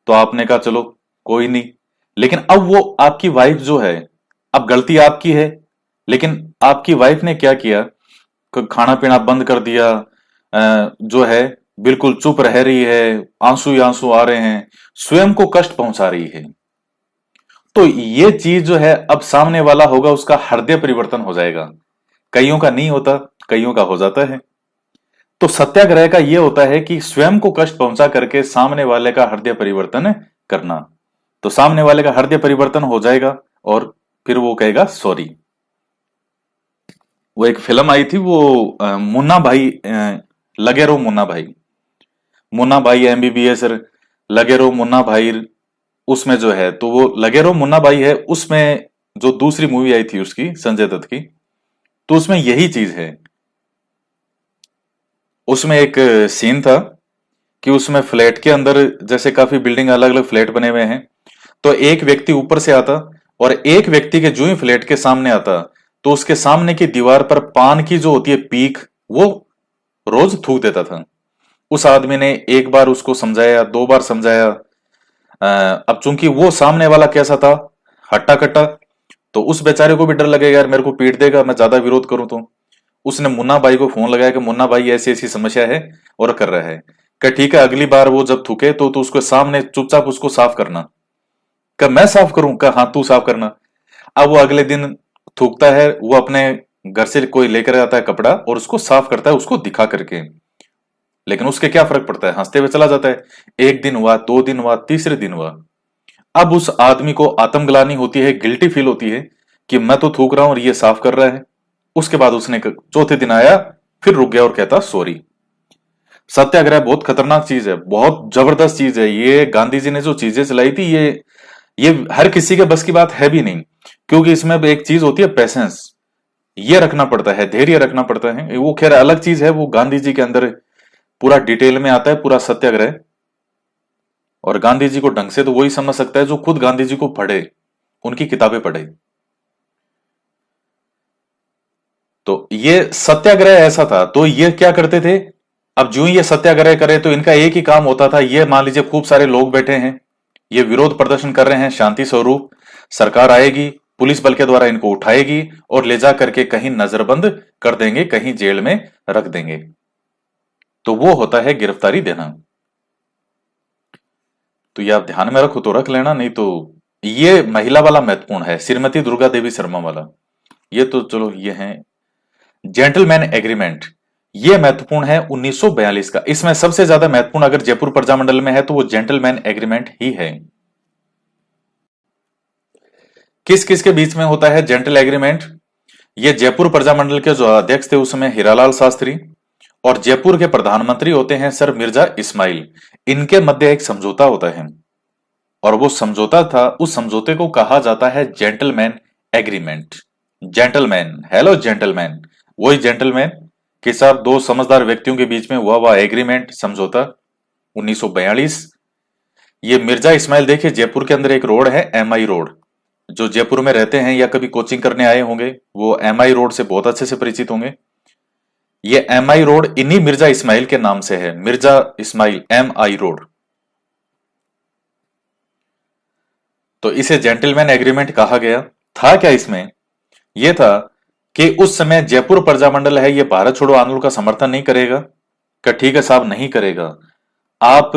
तो आपने कहा चलो कोई नहीं, लेकिन अब वो आपकी वाइफ जो है, अब गलती आपकी है, लेकिन आपकी वाइफ ने क्या किया, खाना पीना बंद कर दिया, जो है बिल्कुल चुप रह रही है, आंसू ही आंसू आ रहे हैं, स्वयं को कष्ट पहुंचा रही है। तो ये चीज जो है, अब सामने वाला होगा उसका हृदय परिवर्तन हो जाएगा। कईयों का नहीं होता, कईयों का हो जाता है। तो सत्याग्रह का यह होता है कि स्वयं को कष्ट पहुंचा करके सामने वाले का हृदय परिवर्तन करना। तो सामने वाले का हृदय परिवर्तन हो जाएगा और फिर वो कहेगा सॉरी। वो एक फिल्म आई थी, वो मुन्ना भाई, लगे रहो मुन्ना भाई, मुन्ना भाई एमबीबीएस, लगे रहो मुन्ना भाई, उसमें जो है, तो वो लगे रहो मुन्ना भाई है, उसमें जो दूसरी मूवी आई थी उसकी, संजय दत्त की, तो उसमें यही चीज है। उसमें एक सीन था कि उसमें फ्लैट के अंदर, जैसे काफी बिल्डिंग अलग अलग फ्लैट बने हुए हैं, तो एक व्यक्ति ऊपर से आता और एक व्यक्ति के जो ही फ्लैट के सामने आता, तो उसके सामने की दीवार पर पान की जो होती है पीक, वो रोज थूक देता था। उस आदमी ने एक बार उसको समझाया, दो बार समझाया, अब चूंकि वो सामने वाला कैसा था, हट्टा कट्टा, तो उस बेचारे को भी डर लगेगा यार मेरे को पीट देगा, मैं ज्यादा विरोध करूं तो। उसने मुन्ना भाई को फोन लगाया कि मुन्ना भाई ऐसी ऐसी समस्या है और कर रहा है, कि ठीक है अगली बार वो जब थूके तो उसके सामने चुपचाप उसको साफ करना। क्या मैं साफ करूं, क्या हाँ तू साफ करना। अब वो अगले दिन थूकता है, वो अपने घर से कोई लेकर आता है कपड़ा और उसको साफ करता है, उसको दिखा करके, लेकिन उसके क्या फर्क पड़ता है, हंसते हुए चला जाता है। एक दिन हुआ, दो दिन हुआ, तीसरे दिन हुआ, अब उस आदमी को आत्मग्लानि होती है, गिल्टी फील होती है कि मैं तो थूक रहा हूं और ये साफ कर रहा है। उसके बाद उसने चौथे दिन आया, फिर रुक गया और कहता सॉरी। सत्याग्रह बहुत खतरनाक चीज है, बहुत जबरदस्त चीज है। ये गांधी जी ने जो चीजें चलाई थी, ये हर किसी के बस की बात है भी नहीं, क्योंकि इसमें एक चीज होती है पेशेंस, ये रखना पड़ता है, धैर्य रखना पड़ता है। वो खैर अलग चीज है, वो गांधी जी के अंदर पूरा डिटेल में आता है, पूरा सत्याग्रह। और गांधी जी को ढंग से तो वही समझ सकता है जो खुद गांधी जी को पढ़े, उनकी किताबें पढ़े। तो ये सत्याग्रह ऐसा था। तो ये क्या करते थे, अब जो ही ये सत्याग्रह करे तो इनका एक ही काम होता था, ये मान लीजिए खूब सारे लोग बैठे हैं, ये विरोध प्रदर्शन कर रहे हैं शांति स्वरूप, सरकार आएगी, पुलिस बल के द्वारा इनको उठाएगी और ले जा करके कहीं नजरबंद कर देंगे, कहीं जेल में रख देंगे। तो वो होता है गिरफ्तारी देना। तो ये आप ध्यान में रखो तो रख लेना, नहीं तो ये महिला वाला महत्वपूर्ण है, श्रीमती दुर्गा देवी शर्मा वाला। ये तो चलो ये है जेंटलमैन एग्रीमेंट, ये महत्वपूर्ण है 1942 का। इसमें सबसे ज्यादा महत्वपूर्ण अगर जयपुर प्रजामंडल में है तो वो जेंटलमैन एग्रीमेंट ही है। किस किस के बीच में होता है जेंटल एग्रीमेंट? ये जयपुर प्रजामंडल के जो अध्यक्ष थे उसमें हीरालाल शास्त्री और जयपुर के प्रधानमंत्री होते हैं सर मिर्जा इस्माइल, इनके मध्य एक समझौता होता है और वो समझौता था, उस समझौते को कहा जाता है gentleman agreement. Gentleman, hello gentleman, वही जेंटलमैन के साथ दो समझदार व्यक्तियों के बीच में हुआ हुआ एग्रीमेंट, समझौता 1942। ये मिर्जा इस्माइल, देखिए जयपुर के अंदर एक रोड है एमआई रोड, जो जयपुर में रहते हैं या कभी कोचिंग करने आए होंगे वो एमआई रोड से बहुत अच्छे से परिचित होंगे। ये एमआई रोड इन्हीं मिर्जा इस्माइल के नाम से है, मिर्जा इस्माइल एमआई रोड। तो इसे जेंटलमैन एग्रीमेंट कहा गया। था क्या इसमें? यह था कि उस समय जयपुर प्रजामंडल है ये भारत छोड़ो आंदोलन का समर्थन नहीं करेगा। क्या ठीक है साहब, नहीं करेगा। आप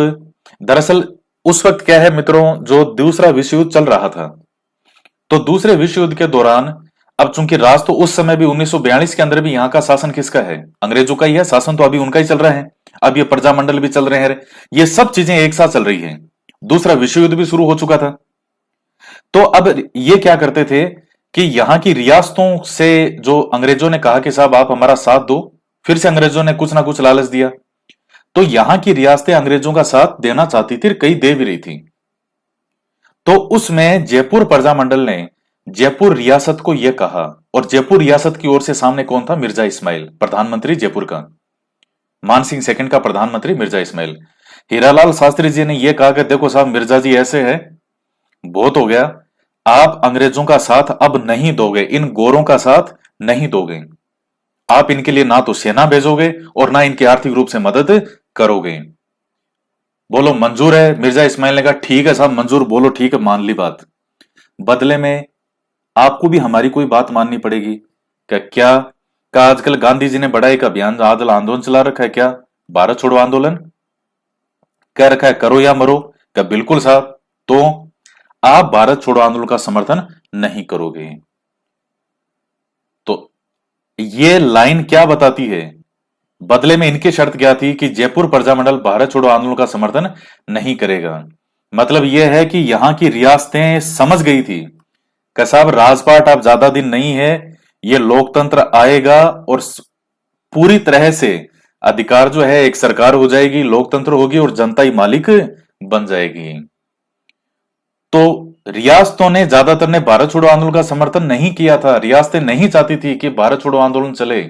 दरअसल उस वक्त क्या है मित्रों, जो दूसरा विश्व युद्ध चल रहा था, तो दूसरे विश्व युद्ध के दौरान अब चूंकि राज तो उस समय भी 1942 के अंदर भी यहां का शासन किसका है? अंग्रेजों का ही है, शासन तो अभी उनका ही चल रहा है। अब ये प्रजामंडल भी चल रहे हैं, ये सब चीजें एक साथ चल रही हैं। दूसरा विश्व युद्ध भी शुरू हो चुका था। तो अब ये क्या करते थे कि यहां की रियासतों से जो अंग्रेजों ने कहा कि साहब आप हमारा साथ दो, फिर से अंग्रेजों ने कुछ ना कुछ लालच दिया, तो यहां की रियासतें अंग्रेजों का साथ देना चाहती थी, कई दे भी रही थी। तो उसमें जयपुर प्रजामंडल ने जयपुर रियासत को यह कहा, और जयपुर रियासत की ओर से सामने कौन था? मिर्जा इस्माइल, प्रधानमंत्री जयपुर का, मानसिंह सेकंड का प्रधानमंत्री मिर्जा इस्माइल। हीरालाल शास्त्री जी ने यह कहा कि देखो साहब मिर्जा जी ऐसे है, बहुत हो गया, आप अंग्रेजों का साथ अब नहीं दोगे, इन गोरों का साथ नहीं दोगे, आप इनके लिए ना तो सेना भेजोगे और ना इनकी आर्थिक रूप से मदद करोगे। बोलो मंजूर है? मिर्जा इस्माइल ने कहा ठीक है साहब मंजूर, बोलो ठीक है, मान ली बात, बदले में आपको भी हमारी कोई बात माननी पड़ेगी। क्या क्या आजकल गांधी जी ने बड़ा एक अभियान आंदोलन चला रखा है, क्या भारत छोड़ो आंदोलन कह रखा है, करो या मरो? क्या बिल्कुल साहब, तो आप भारत छोड़ो आंदोलन का समर्थन नहीं करोगे। तो ये लाइन क्या बताती है? बदले में इनकी शर्त क्या थी कि जयपुर प्रजामंडल भारत छोड़ो आंदोलन का समर्थन नहीं करेगा। मतलब यह है कि यहां की रियासतें समझ गई थी कि साहब राजपाट अब ज्यादा दिन नहीं है, ये लोकतंत्र आएगा और पूरी तरह से अधिकार जो है एक सरकार हो जाएगी, लोकतंत्र होगी और जनता ही मालिक बन जाएगी। तो रियासतों ने ज्यादातर ने भारत छोड़ो आंदोलन का समर्थन नहीं किया था, रियासतें नहीं चाहती थी कि भारत छोड़ो आंदोलन चले।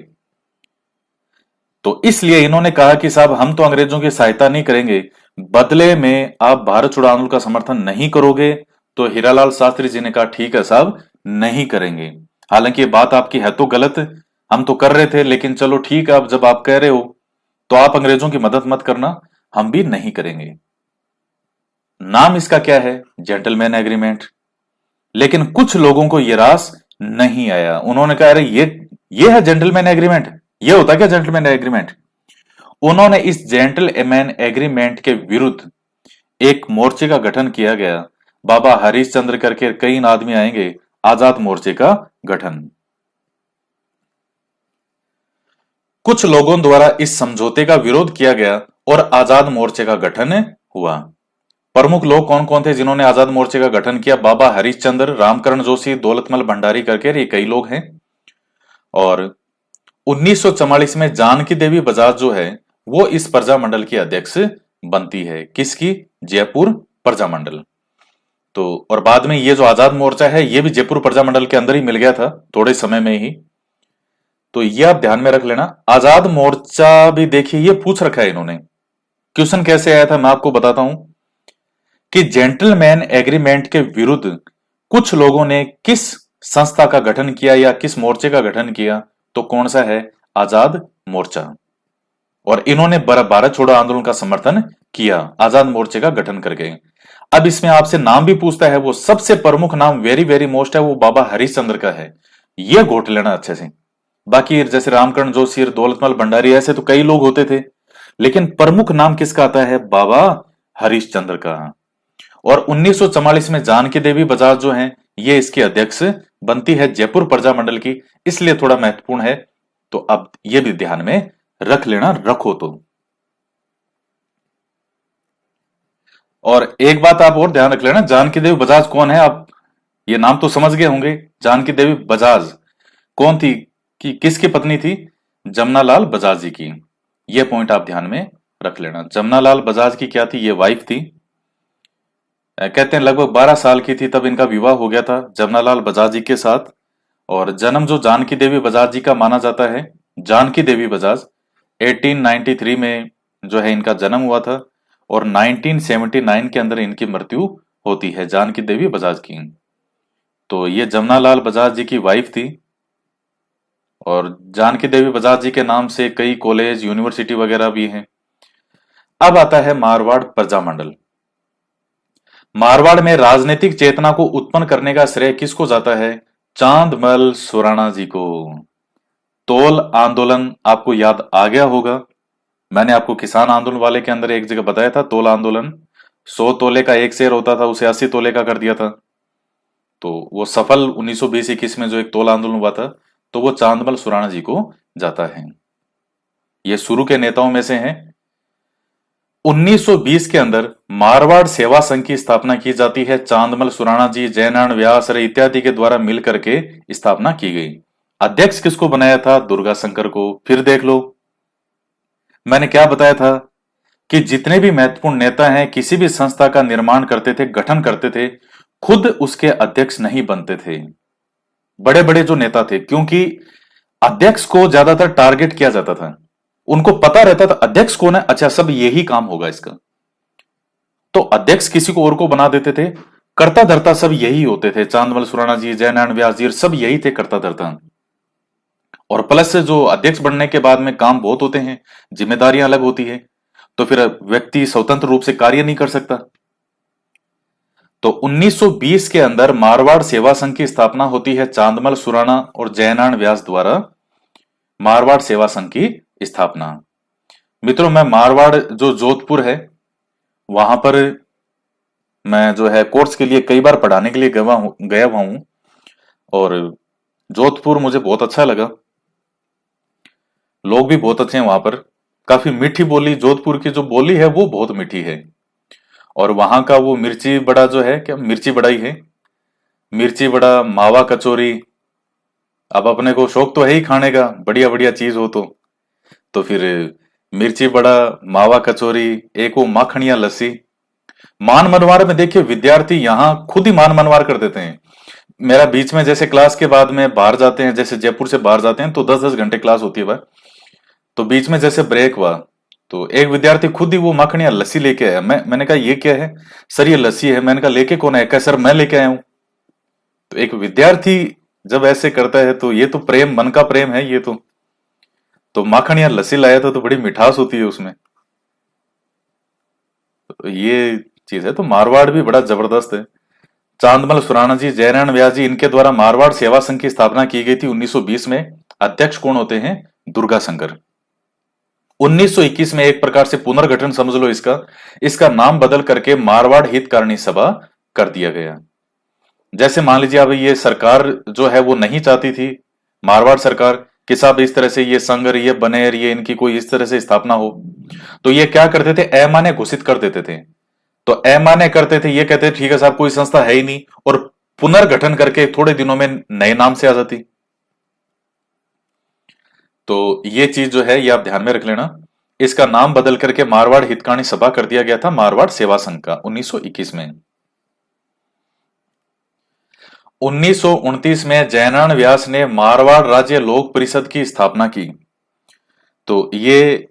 तो इसलिए इन्होंने कहा कि साहब हम तो अंग्रेजों की सहायता नहीं करेंगे, बदले में आप भारत छोड़ो आंदोलन का समर्थन नहीं करोगे। तो हीरालाल शास्त्री जी ने कहा ठीक है साहब नहीं करेंगे। हालांकि ये बात आपकी है तो गलत, हम तो कर रहे थे, लेकिन चलो ठीक है, अब जब आप कह रहे हो तो आप अंग्रेजों की मदद मत करना, हम भी नहीं करेंगे। नाम इसका क्या है? Gentleman agreement. लेकिन कुछ लोगों को यह रास नहीं आया, उन्होंने कहा अरे ये है जेंटलमैन एग्रीमेंट, ये होता क्या जेंटलमैन एग्रीमेंट? उन्होंने इस जेंटलमैन एग्रीमेंट के विरुद्ध एक मोर्चे का गठन किया गया, बाबा हरिश्चंद्र करके कई आदमी आएंगे, आजाद मोर्चे का गठन। कुछ लोगों द्वारा इस समझौते का विरोध किया गया और आजाद मोर्चे का गठन हुआ। प्रमुख लोग कौन कौन थे जिन्होंने आजाद मोर्चे का गठन किया? बाबा हरिश्चंद्र, रामकरण जोशी, दौलतमल भंडारी करके ये कई लोग हैं। और 1944 में जानकी देवी बजाज जो है वो इस प्रजामंडल की अध्यक्ष बनती है। किसकी? जयपुर प्रजामंडल। तो और बाद में ये जो आजाद मोर्चा है ये भी जयपुर प्रजामंडल के अंदर ही मिल गया था थोड़े समय में ही। तो ये आप ध्यान में रख लेना। आजाद मोर्चा भी देखिए ये पूछ रखा है इन्होंने, क्वेश्चन कैसे आया था मैं आपको बताता हूं कि जेंटलमैन एग्रीमेंट के विरुद्ध कुछ लोगों ने किस संस्था का गठन किया या किस मोर्चे का गठन किया? तो कौन सा है? आजाद मोर्चा। और इन्होंने भारत छोड़ो आंदोलन का समर्थन किया, आजाद मोर्चे का गठन करके। अब इसमें आपसे नाम भी पूछता है, वो सबसे प्रमुख नाम वेरी वेरी मोस्ट है, वो बाबा हरिश्चंद्र का है। ये घोट लेना अच्छे से। बाकी जैसे रामकरण जोशी, दौलतमल भंडारी, ऐसे तो कई लोग होते थे, लेकिन प्रमुख नाम किसका आता है? बाबा हरिश्चंद्र का। और 1944 में जानकी देवी बजाज जो हैं, ये इसकी अध्यक्ष बनती है जयपुर प्रजा मंडल की, इसलिए थोड़ा महत्वपूर्ण है। तो अब ये भी ध्यान में रख लेना, रखो तो। और एक बात आप और ध्यान रख लेना, जानकी देवी बजाज कौन है? आप ये नाम तो समझ गए होंगे। जानकी देवी बजाज कौन थी, कि किसकी पत्नी थी? जमनालाल बजाज जी की। ये पॉइंट आप ध्यान में रख लेना। जमनालाल बजाज की क्या थी? ये वाइफ थी। कहते हैं लगभग 12 साल की थी तब इनका विवाह हो गया था जमनालाल बजाज जी के साथ। और जन्म जो जानकी देवी बजाज जी का माना जाता है, जानकी देवी बजाज 1893 में जो है इनका जन्म हुआ था, और 1979 के अंदर इनकी मृत्यु होती है, जानकी देवी बजाज की। तो ये जमनालाल बजाज जी की वाइफ थी। और जानकी देवी बजाज जी के नाम से कई कॉलेज, यूनिवर्सिटी वगैरह भी हैं। अब आता है मारवाड़ प्रजामंडल। मारवाड़ में राजनीतिक चेतना को उत्पन्न करने का श्रेय किसको जाता है? चांदमल सुराणा जी को। तोल आंदोलन आपको याद आ गया होगा। मैंने आपको किसान आंदोलन वाले के अंदर एक जगह बताया था, तोल आंदोलन 100 तोले का एक शेर होता था, उसे 80 तोले का कर दिया था। तो वो सफल 1920-21 में जो एक तोल आंदोलन हुआ था, तो वो चांदमल सुराणा जी को जाता है। ये शुरू के नेताओं में से हैं। 1920 के अंदर मारवाड़ सेवा संघ की स्थापना की जाती है। चांदमल सुराणा जी, जयनारायण व्यास इत्यादि के द्वारा मिलकर के स्थापना की गई। अध्यक्ष किसको बनाया था? दुर्गा शंकर को। फिर देख लो, मैंने क्या बताया था कि जितने भी महत्वपूर्ण नेता हैं, किसी भी संस्था का निर्माण करते थे, गठन करते थे, खुद उसके अध्यक्ष नहीं बनते थे। बड़े बड़े जो नेता थे, क्योंकि अध्यक्ष को ज्यादातर टारगेट किया जाता था, उनको पता रहता था अध्यक्ष कौन है, अच्छा सब यही काम होगा इसका, तो अध्यक्ष किसी को और को बना देते थे। कर्ता धर्ता सब यही होते थे, चांदमल सुराणा जी, जयनारायण व्यास जी, सब यही थे कर्ता धर्ता। और प्लस से जो अध्यक्ष बनने के बाद में काम बहुत होते हैं, जिम्मेदारियां अलग होती है, तो फिर व्यक्ति स्वतंत्र रूप से कार्य नहीं कर सकता। तो 1920 के अंदर मारवाड़ सेवा संघ की स्थापना होती है चांदमल सुराणा और जयनारायण व्यास द्वारा। मारवाड़ सेवा संघ की स्थापना। मित्रों, मैं मारवाड़ जो जोधपुर है, वहां पर मैं जो है कोर्स के लिए कई बार पढ़ाने के लिए गया हुआ हूं, और जोधपुर मुझे बहुत अच्छा लगा। लोग भी बहुत अच्छे हैं वहां पर। काफी मीठी बोली, जोधपुर की जो बोली है वो बहुत मीठी है। और वहां का वो मिर्ची बड़ा जो है, क्या मिर्ची बड़ा ही है, मिर्ची बड़ा, मावा कचौरी। अब अपने को शौक तो है ही खाने का, बढ़िया बढ़िया चीज हो तो फिर मिर्ची बड़ा, मावा कचौरी, एक वो माखणिया लस्सी। मान मनवार में देखिए विद्यार्थी यहाँ खुद ही मान मनवार कर देते हैं। मेरा बीच में जैसे क्लास के बाद में बाहर जाते हैं, जैसे जयपुर से बाहर जाते हैं तो 10-10 घंटे क्लास होती है वह, तो बीच में जैसे ब्रेक हुआ तो एक विद्यार्थी खुद ही वो माखणिया लस्सी लेके आया। मैंने कहा ये क्या है? सर ये लस्सी है। मैंने कहा लेके कौन है? कहा सर मैं लेके आया हूं। तो एक विद्यार्थी जब ऐसे करता है तो ये तो प्रेम, मन का प्रेम है ये तो माखणिया लस्सी लाया था, तो बड़ी मिठास होती है उसमें। तो ये चीज है। तो मारवाड़ भी बड़ा जबरदस्त है। चांदमल सुराणा जी, जयनारायण व्यास जी, इनके द्वारा मारवाड़ सेवा संघ की स्थापना की गई थी 1920 में। अध्यक्ष कौन होते हैं? दुर्गा शंकर। 1921 में एक प्रकार से पुनर्गठन समझ लो इसका, इसका नाम बदल करके मारवाड़ हितकारिणी सभा कर दिया गया। जैसे मान लीजिए अब ये सरकार जो है वो नहीं चाहती थी, मारवाड़ सरकार, कि साहब इस तरह से ये संघ ये बने, ये इनकी कोई इस तरह से स्थापना हो, तो ये क्या करते थे? अमान्य घोषित कर देते थे। तो अमान्य करते थे, ये कहते थे ठीक है साहब कोई संस्था है ही नहीं, और पुनर्गठन करके थोड़े दिनों में नए नाम से आ जाती। तो ये चीज जो है ये आप ध्यान में रख लेना। इसका नाम बदल करके मारवाड़ हितकारिणी सभा कर दिया गया था, मारवाड़ सेवा संघ का, 1921 में। 1929 में जयनारायण व्यास ने मारवाड़ राज्य लोक परिषद की स्थापना की। तो ये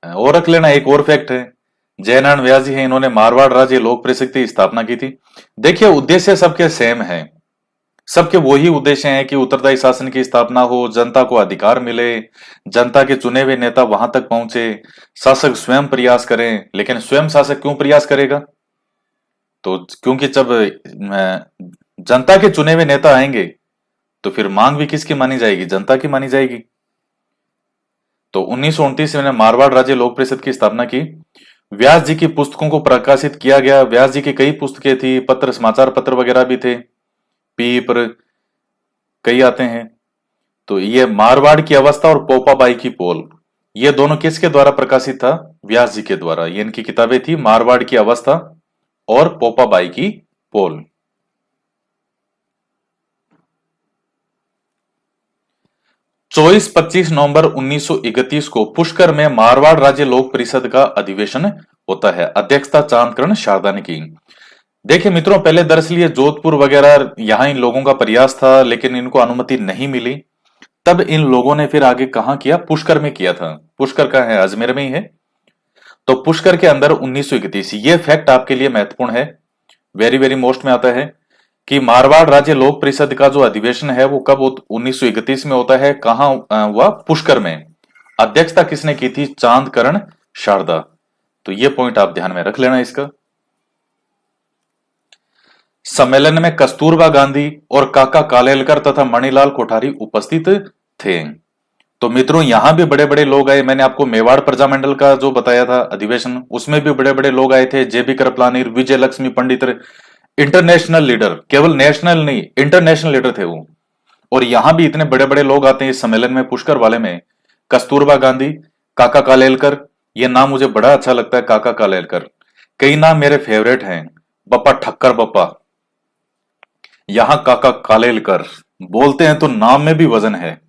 और रख लेना, एक और फैक्ट है, जयनारायण व्यास जी हैं, इन्होंने मारवाड़ राज्य लोक परिषद की स्थापना की थी। देखिए उद्देश्य सबके सेम है, सबके वही उद्देश्य हैं कि उत्तरदायी शासन की स्थापना हो, जनता को अधिकार मिले, जनता के चुने हुए नेता वहां तक पहुंचे, शासक स्वयं प्रयास करें। लेकिन स्वयं शासक क्यों प्रयास करेगा? तो क्योंकि जब जनता के चुने हुए नेता आएंगे तो फिर मांग भी किसकी मानी जाएगी? जनता की मानी जाएगी। तो 1929 में मारवाड़ राज्य लोक परिषद की स्थापना की। व्यास जी की पुस्तकों को प्रकाशित किया गया। व्यास जी की कई पुस्तकें थी, पत्र, समाचार पत्र वगैरह भी थे, पीपर कई आते हैं। तो ये मारवाड़ की अवस्था और पोपाबाई की पोल, ये दोनों किसके द्वारा प्रकाशित था? व्यास जी के द्वारा। ये इनकी किताबें थी, मारवाड़ की अवस्था और पोपाबाई की पोल। 24-25 नवंबर 1931 को पुष्कर में मारवाड़ राज्य लोक परिषद का अधिवेशन होता है। अध्यक्षता चांदकर्ण शारदा ने की। देखिए मित्रों, पहले दरअसल ये जोधपुर वगैरह यहां इन लोगों का प्रयास था, लेकिन इनको अनुमति नहीं मिली। तब इन लोगों ने फिर आगे कहां किया? पुष्कर में किया था। पुष्कर का है, अजमेर में ही है। तो पुष्कर के अंदर 1931, ये फैक्ट आपके लिए महत्वपूर्ण है, वेरी वेरी मोस्ट में आता है कि मारवाड़ राज्य लोक परिषद का जो अधिवेशन है वो कब 1931 में होता है। कहां हुआ? पुष्कर में। अध्यक्षता किसने की थी? चांदकर्ण शारदा। तो ये पॉइंट आप ध्यान में रख लेना इसका। सम्मेलन में कस्तूरबा गांधी और काका कालेलकर तथा मणिलाल कोठारी उपस्थित थे। तो मित्रों, यहां भी बड़े बड़े लोग आए। मैंने आपको मेवाड़ प्रजामंडल का जो बताया था अधिवेशन, उसमें भी बड़े बड़े लोग आए थे। जेबी कृपलानी, विजय लक्ष्मी पंडित, इंटरनेशनल लीडर, केवल नेशनल नहीं, इंटरनेशनल लीडर थे वो। और यहां भी इतने बड़े बड़े लोग आते हैं इस सम्मेलन में, पुष्कर वाले में। कस्तूरबा गांधी, काका कालेलकर, ये नाम मुझे बड़ा अच्छा लगता है, काका कालेलकर। कई नाम मेरे फेवरेट हैं, बप्पा ठक्कर बप्पा, यहां काका कालेलकर बोलते हैं तो नाम में भी वजन है।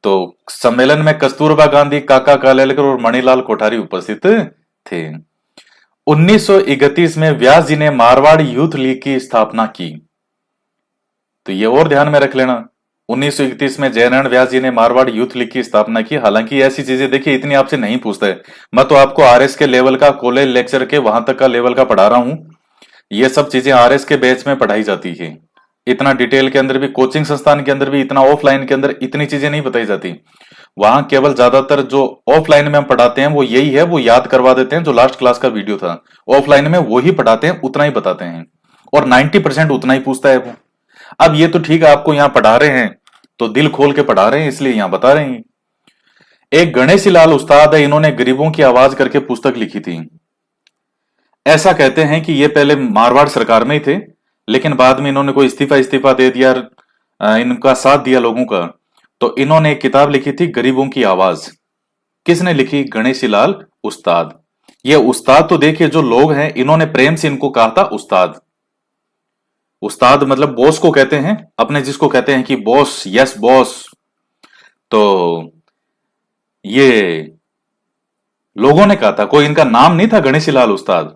तो सम्मेलन में कस्तूरबा गांधी, काका कालेलकर और मणिलाल कोठारी उपस्थित थे। 1931 में व्यास जी ने मारवाड़ यूथ लीग की स्थापना की। तो ये और ध्यान में रख लेना, 1931 में जयनारायण व्यास जी ने मारवाड़ यूथ लीग की स्थापना की। हालांकि ऐसी चीजें देखिए इतनी आपसे नहीं पूछता है। मैं तो आपको आरएस के लेवल का, कॉलेज लेक्चर के वहां तक का लेवल का पढ़ा रहा हूं। ये सब चीजें आरएस के बैच में पढ़ाई जाती है। इतना डिटेल के अंदर भी, कोचिंग संस्थान के अंदर भी, इतना ऑफलाइन के अंदर इतनी चीजें नहीं बताई जाती। वहां केवल ज्यादातर जो ऑफलाइन में हम पढ़ाते हैं वो यही है, वो याद करवा देते हैं जो लास्ट क्लास का वीडियो था। ऑफलाइन में वही पढ़ाते हैं, उतना ही बताते हैं, और 90% उतना ही पूछता है वो। अब ये तो ठीक है, आपको यहाँ पढ़ा रहे हैं तो दिल खोल के पढ़ा रहे हैं, इसलिए यहां बता रहे हैं। एक गणेशी लाल उस्ताद है, इन्होंने गरीबों की आवाज करके पुस्तक लिखी थी। ऐसा कहते हैं कि ये पहले मारवाड़ सरकार में ही थे, लेकिन बाद में इन्होंने कोई इस्तीफा दे दिया, इनका साथ दिया लोगों का। तो इन्होंने एक किताब लिखी थी, गरीबों की आवाज। किसने लिखी? गणेशी लाल उस्ताद। ये उस्ताद तो देखिए जो लोग हैं, इन्होंने प्रेम से इनको कहा था उस्ताद। उस्ताद मतलब बॉस को कहते हैं, अपने जिसको कहते हैं कि बॉस, यस बॉस। तो ये लोगों ने कहा था, कोई इनका नाम नहीं था गणेशी लाल उस्ताद,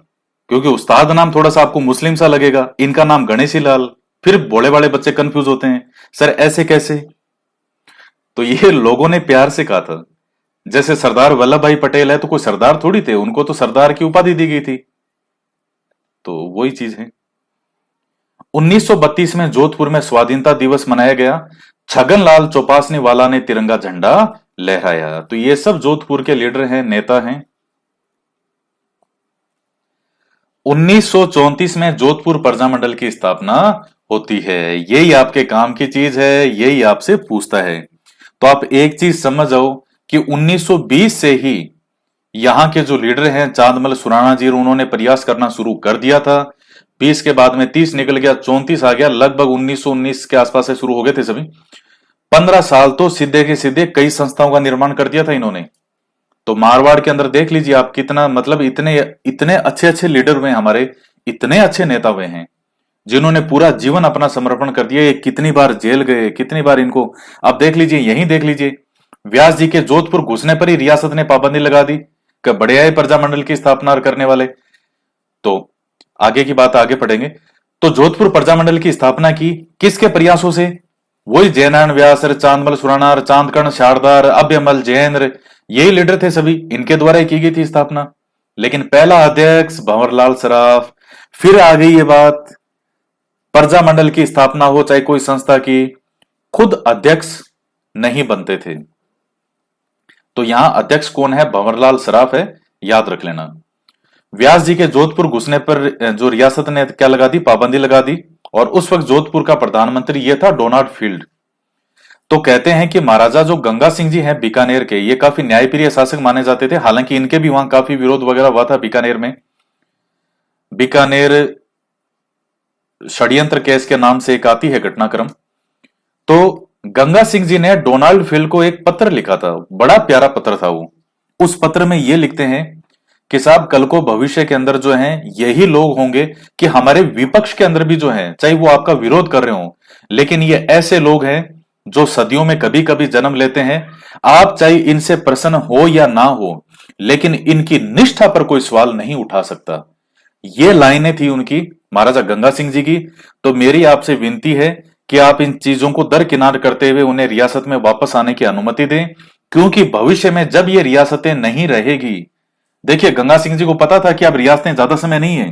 क्योंकि उस्ताद नाम थोड़ा सा आपको मुस्लिम सा लगेगा। इनका नाम गणेशी लाल, फिर भोले वाले बच्चे कंफ्यूज होते हैं, सर ऐसे कैसे? तो ये लोगों ने प्यार से कहा था। जैसे सरदार वल्लभ भाई पटेल है तो कोई सरदार थोड़ी थे, उनको तो सरदार की उपाधि दी गई थी। तो वही चीज है। 1932 में जोधपुर में स्वाधीनता दिवस मनाया गया। छगनलाल चौपासनी वाला ने तिरंगा झंडा लहराया। तो ये सब जोधपुर के लीडर हैं, नेता हैं। 1934 में जोधपुर प्रजामंडल की स्थापना होती है। यही आपके काम की चीज है, यही आपसे पूछता है। तो आप एक चीज समझ जाओ कि 1920 से ही यहां के जो लीडर हैं, चांदमल सुराणा जी, उन्होंने प्रयास करना शुरू कर दिया था। 20 के बाद में 30 निकल गया, 34 आ गया, लगभग 1919 के आसपास से शुरू हो गए थे सभी। 15 साल तो सीधे के सीधे कई संस्थाओं का निर्माण कर दिया था इन्होंने। तो मारवाड़ के अंदर देख लीजिए आप, कितना मतलब इतने इतने अच्छे अच्छे लीडर हुए हमारे, इतने अच्छे नेता हुए हैं जिन्होंने पूरा जीवन अपना समर्पण कर दिया। ये कितनी बार जेल गए, कितनी बार इनको, आप देख लीजिए, यही देख लीजिए, व्यास जी के जोधपुर घुसने पर ही रियासत ने पाबंदी लगा दी कि बड़े आए प्रजामंडल की स्थापना करने वाले। तो आगे की बात आगे पढ़ेंगे। तो जोधपुर प्रजामंडल की स्थापना की किसके प्रयासों से? वही जयनारायण व्यास, चांदमल सुराणा, चांदकर्ण शारदार, अभ्यमल जैन, यही लीडर थे सभी, इनके द्वारा ही की गई थी स्थापना। लेकिन पहला अध्यक्ष भंवरलाल सराफ। फिर आ गई ये बात प्रजामंडल की स्थापना हो चाहे कोई संस्था की, खुद अध्यक्ष नहीं बनते थे। तो यहां अध्यक्ष कौन है? भंवरलाल सराफ है, याद रख लेना। व्यास जी के जोधपुर घुसने पर जो रियासत ने क्या लगा दी? पाबंदी लगा दी। और उस वक्त जोधपुर का प्रधानमंत्री यह था डोनाल्ड फील्ड। तो कहते हैं कि महाराजा जो गंगा सिंह जी हैं बीकानेर के, ये काफी न्यायप्रिय शासक माने जाते थे। हालांकि इनके भी वहां काफी विरोध वगैरह हुआ था बीकानेर में। बीकानेर षड्यंत्र केस के नाम से एक आती है घटनाक्रम। तो गंगा सिंह जी ने डोनाल्ड फील्ड को एक पत्र लिखा था, बड़ा प्यारा पत्र था वो। उस पत्र में ये लिखते हैं कि साहब कल को भविष्य के अंदर जो है यही लोग होंगे कि हमारे विपक्ष के अंदर भी जो है, चाहे वो आपका विरोध कर रहे हो, लेकिन ये ऐसे लोग हैं जो सदियों में कभी कभी जन्म लेते हैं। आप चाहे इनसे प्रसन्न हो या ना हो, लेकिन इनकी निष्ठा पर कोई सवाल नहीं उठा सकता। ये लाइनें थी उनकी, महाराजा गंगा सिंह जी की। तो मेरी आपसे विनती है कि आप इन चीजों को दरकिनार करते हुए उन्हें रियासत में वापस आने की अनुमति दें, क्योंकि भविष्य में जब ये रियासतें नहीं रहेगी, देखिए गंगा सिंह जी को पता था कि अब रियासतें ज्यादा समय नहीं है।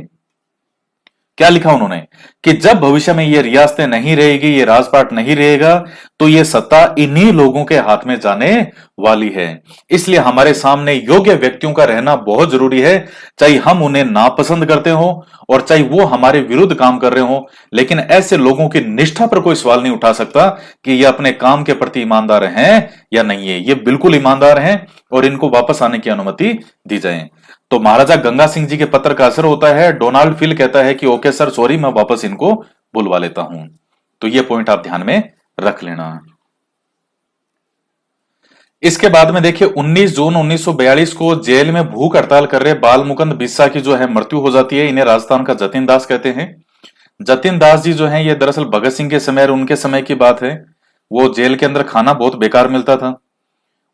क्या लिखा उन्होंने कि जब भविष्य में ये रियासतें नहीं रहेगी, ये राजपाट नहीं रहेगा, तो ये सत्ता इन्हीं लोगों के हाथ में जाने वाली है। इसलिए हमारे सामने योग्य व्यक्तियों का रहना बहुत जरूरी है, चाहे हम उन्हें नापसंद करते हो और चाहे वो हमारे विरुद्ध काम कर रहे हो। लेकिन ऐसे लोगों की निष्ठा पर कोई सवाल नहीं उठा सकता कि ये अपने काम के प्रति ईमानदार हैं या नहीं है। ये बिल्कुल ईमानदार हैं और इनको वापस आने की अनुमति दी जाए। तो महाराजा गंगा सिंह जी के पत्र का असर होता है। डोनाल्ड फील कहता है कि ओके सर, सॉरी, मैं वापस इनको बुलवा लेता हूं। तो ये पॉइंट आप ध्यान में रख लेना। इसके बाद में देखिए 19 जून 1942 को जेल में भूख हड़ताल कर रहे बाल मुकुंद बिस्सा की जो है मृत्यु हो जाती है। इन्हें राजस्थान का जतिन दास कहते हैं। जतिन दास जी जो है ये दरअसल भगत सिंह के समय और उनके समय की बात है। वो जेल के अंदर खाना बहुत बेकार मिलता था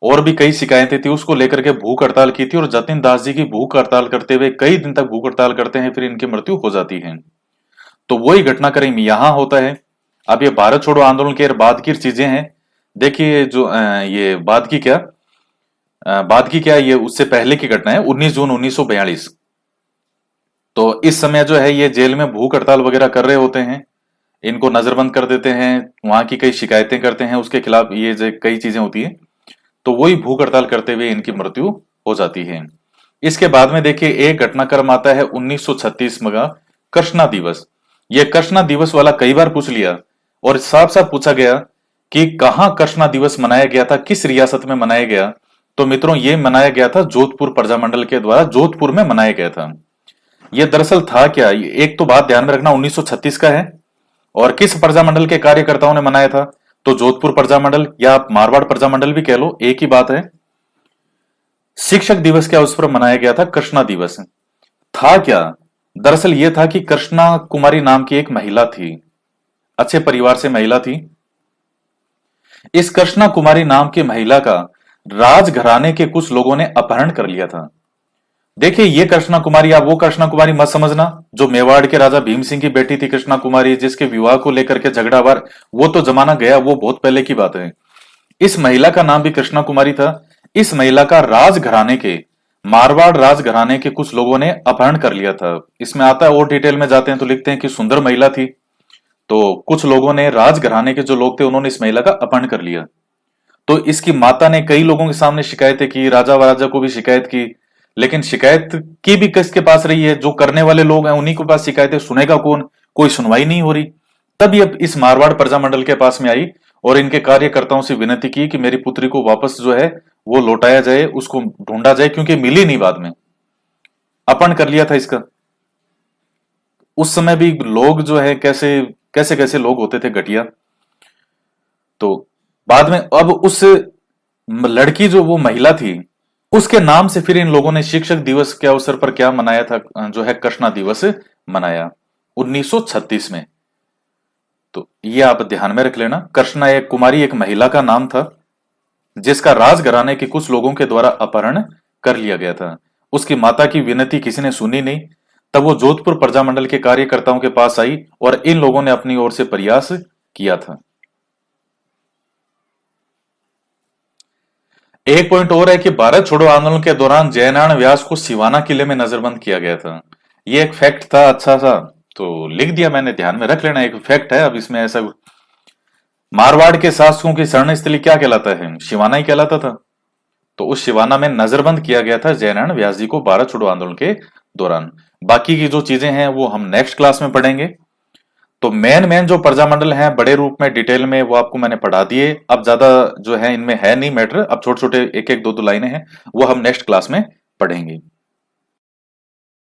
और भी कई शिकायतें थी, उसको लेकर के भूख हड़ताल की थी। और जतिन दास जी की भूख हड़ताल करते हुए कई दिन तक भूख हड़ताल करते हैं, फिर इनकी मृत्यु हो जाती है। तो वही घटनाक्रम यहां होता है। अब ये भारत छोड़ो आंदोलन के बाद की चीजें हैं। देखिए जो ये बाद की क्या, ये उससे पहले की घटना है 19 जून 1942। तो इस समय जो है ये जेल में भूख हड़ताल वगैरह कर रहे होते हैं। इनको नजरबंद कर देते हैं, वहां की कई शिकायतें करते हैं, उसके खिलाफ ये जो कई चीजें होती है। तो वही भूख हड़ताल करते हुए इनकी मृत्यु हो जाती है। इसके बाद में देखिए एक घटनाक्रम आता है 1936 में का कृष्णा दिवस। यह कृष्णा दिवस वाला कई बार पूछ लिया और साफ साफ पूछा गया कि कहां कृष्णा दिवस मनाया गया था, किस रियासत में मनाया गया। तो मित्रों ये मनाया गया था जोधपुर प्रजामंडल के द्वारा, जोधपुर में मनाया गया था। यह दरअसल था क्या, एक तो बात ध्यान में रखना 1936 का है और किस प्रजामंडल के कार्यकर्ताओं ने मनाया था, तो जोधपुर प्रजामंडल या आप मारवाड़ प्रजामंडल भी कह लो, एक ही बात है। शिक्षक दिवस क्या उस पर मनाया गया था, कृष्णा दिवस। था क्या, दरअसल यह था कि कृष्णा कुमारी नाम की एक महिला थी, अच्छे परिवार से महिला थी। इस कृष्णा कुमारी नाम की महिला का राजघराने के कुछ लोगों ने अपहरण कर लिया था। देखिए ये कृष्णा कुमारी, आप वो कृष्णा कुमारी मत समझना जो मेवाड़ के राजा भीम सिंह की बेटी थी कृष्णा कुमारी, जिसके विवाह को लेकर के झगड़ावार, वो तो जमाना गया, वो बहुत पहले की बात है। इस महिला का नाम भी कृष्णा कुमारी था। इस महिला का राजघराने के, मारवाड़ राजघराने के कुछ लोगों ने अपहरण कर लिया था। इसमें आता है और डिटेल में जाते हैं तो लिखते हैं कि सुंदर महिला थी। तो कुछ लोगों ने, राजघराने के जो लोग थे, उन्होंने इस महिला का अपहरण कर लिया। तो इसकी माता ने कई लोगों के सामने शिकायतें की, राजा वराजा को भी शिकायत की, लेकिन शिकायत की भी किसके पास रही है, जो करने वाले लोग हैं उन्हीं के पास शिकायतें, सुनेगा कौन, कोई सुनवाई नहीं हो रही। तब ये इस मारवाड़ प्रजामंडल के पास में आई और इनके कार्यकर्ताओं से विनती की कि मेरी पुत्री को वापस जो है वो लौटाया जाए, उसको ढूंढा जाए, क्योंकि मिली नहीं, बाद में अपहरण कर लिया था इसका। उस समय भी लोग जो है कैसे कैसे कैसे लोग होते थे, घटिया। तो बाद में अब उस लड़की जो वो महिला थी, उसके नाम से फिर इन लोगों ने शिक्षक दिवस के अवसर पर क्या मनाया था, जो है कृष्णा दिवस मनाया 1936 में। तो ये आप ध्यान में रख लेना। कृष्णा एक कुमारी, एक महिला का नाम था, जिसका राजघराने के कुछ लोगों के द्वारा अपहरण कर लिया गया था। उसकी माता की विनती किसी ने सुनी नहीं। तब वो जोधपुर प्रजामंडल के कार्यकर्ताओं के पास आई और इन लोगों ने अपनी ओर से प्रयास किया था। एक पॉइंट और है कि भारत छोड़ो आंदोलन के दौरान जयनारायण व्यास को सिवाना किले में नजरबंद किया गया था। यह एक फैक्ट था अच्छा सा, तो लिख दिया मैंने, ध्यान में रख लेना, एक फैक्ट है। अब इसमें ऐसा, मारवाड़ के शासकों की शरण स्थली क्या कहलाता है? शिवाना ही कहलाता था। तो उस शिवाना में नजरबंद किया गया था जयनारायण व्यास जी को भारत छोड़ो आंदोलन के दौरान। बाकी की जो चीजें हैं वो हम नेक्स्ट क्लास में पढ़ेंगे। तो मेन मेन जो प्रजामंडल हैं बड़े रूप में डिटेल में वो आपको मैंने पढ़ा दिए। अब ज्यादा जो है इनमें है नहीं मैटर, अब छोटे छोटे एक एक दो दो लाइनें हैं वो हम नेक्स्ट क्लास में पढ़ेंगे।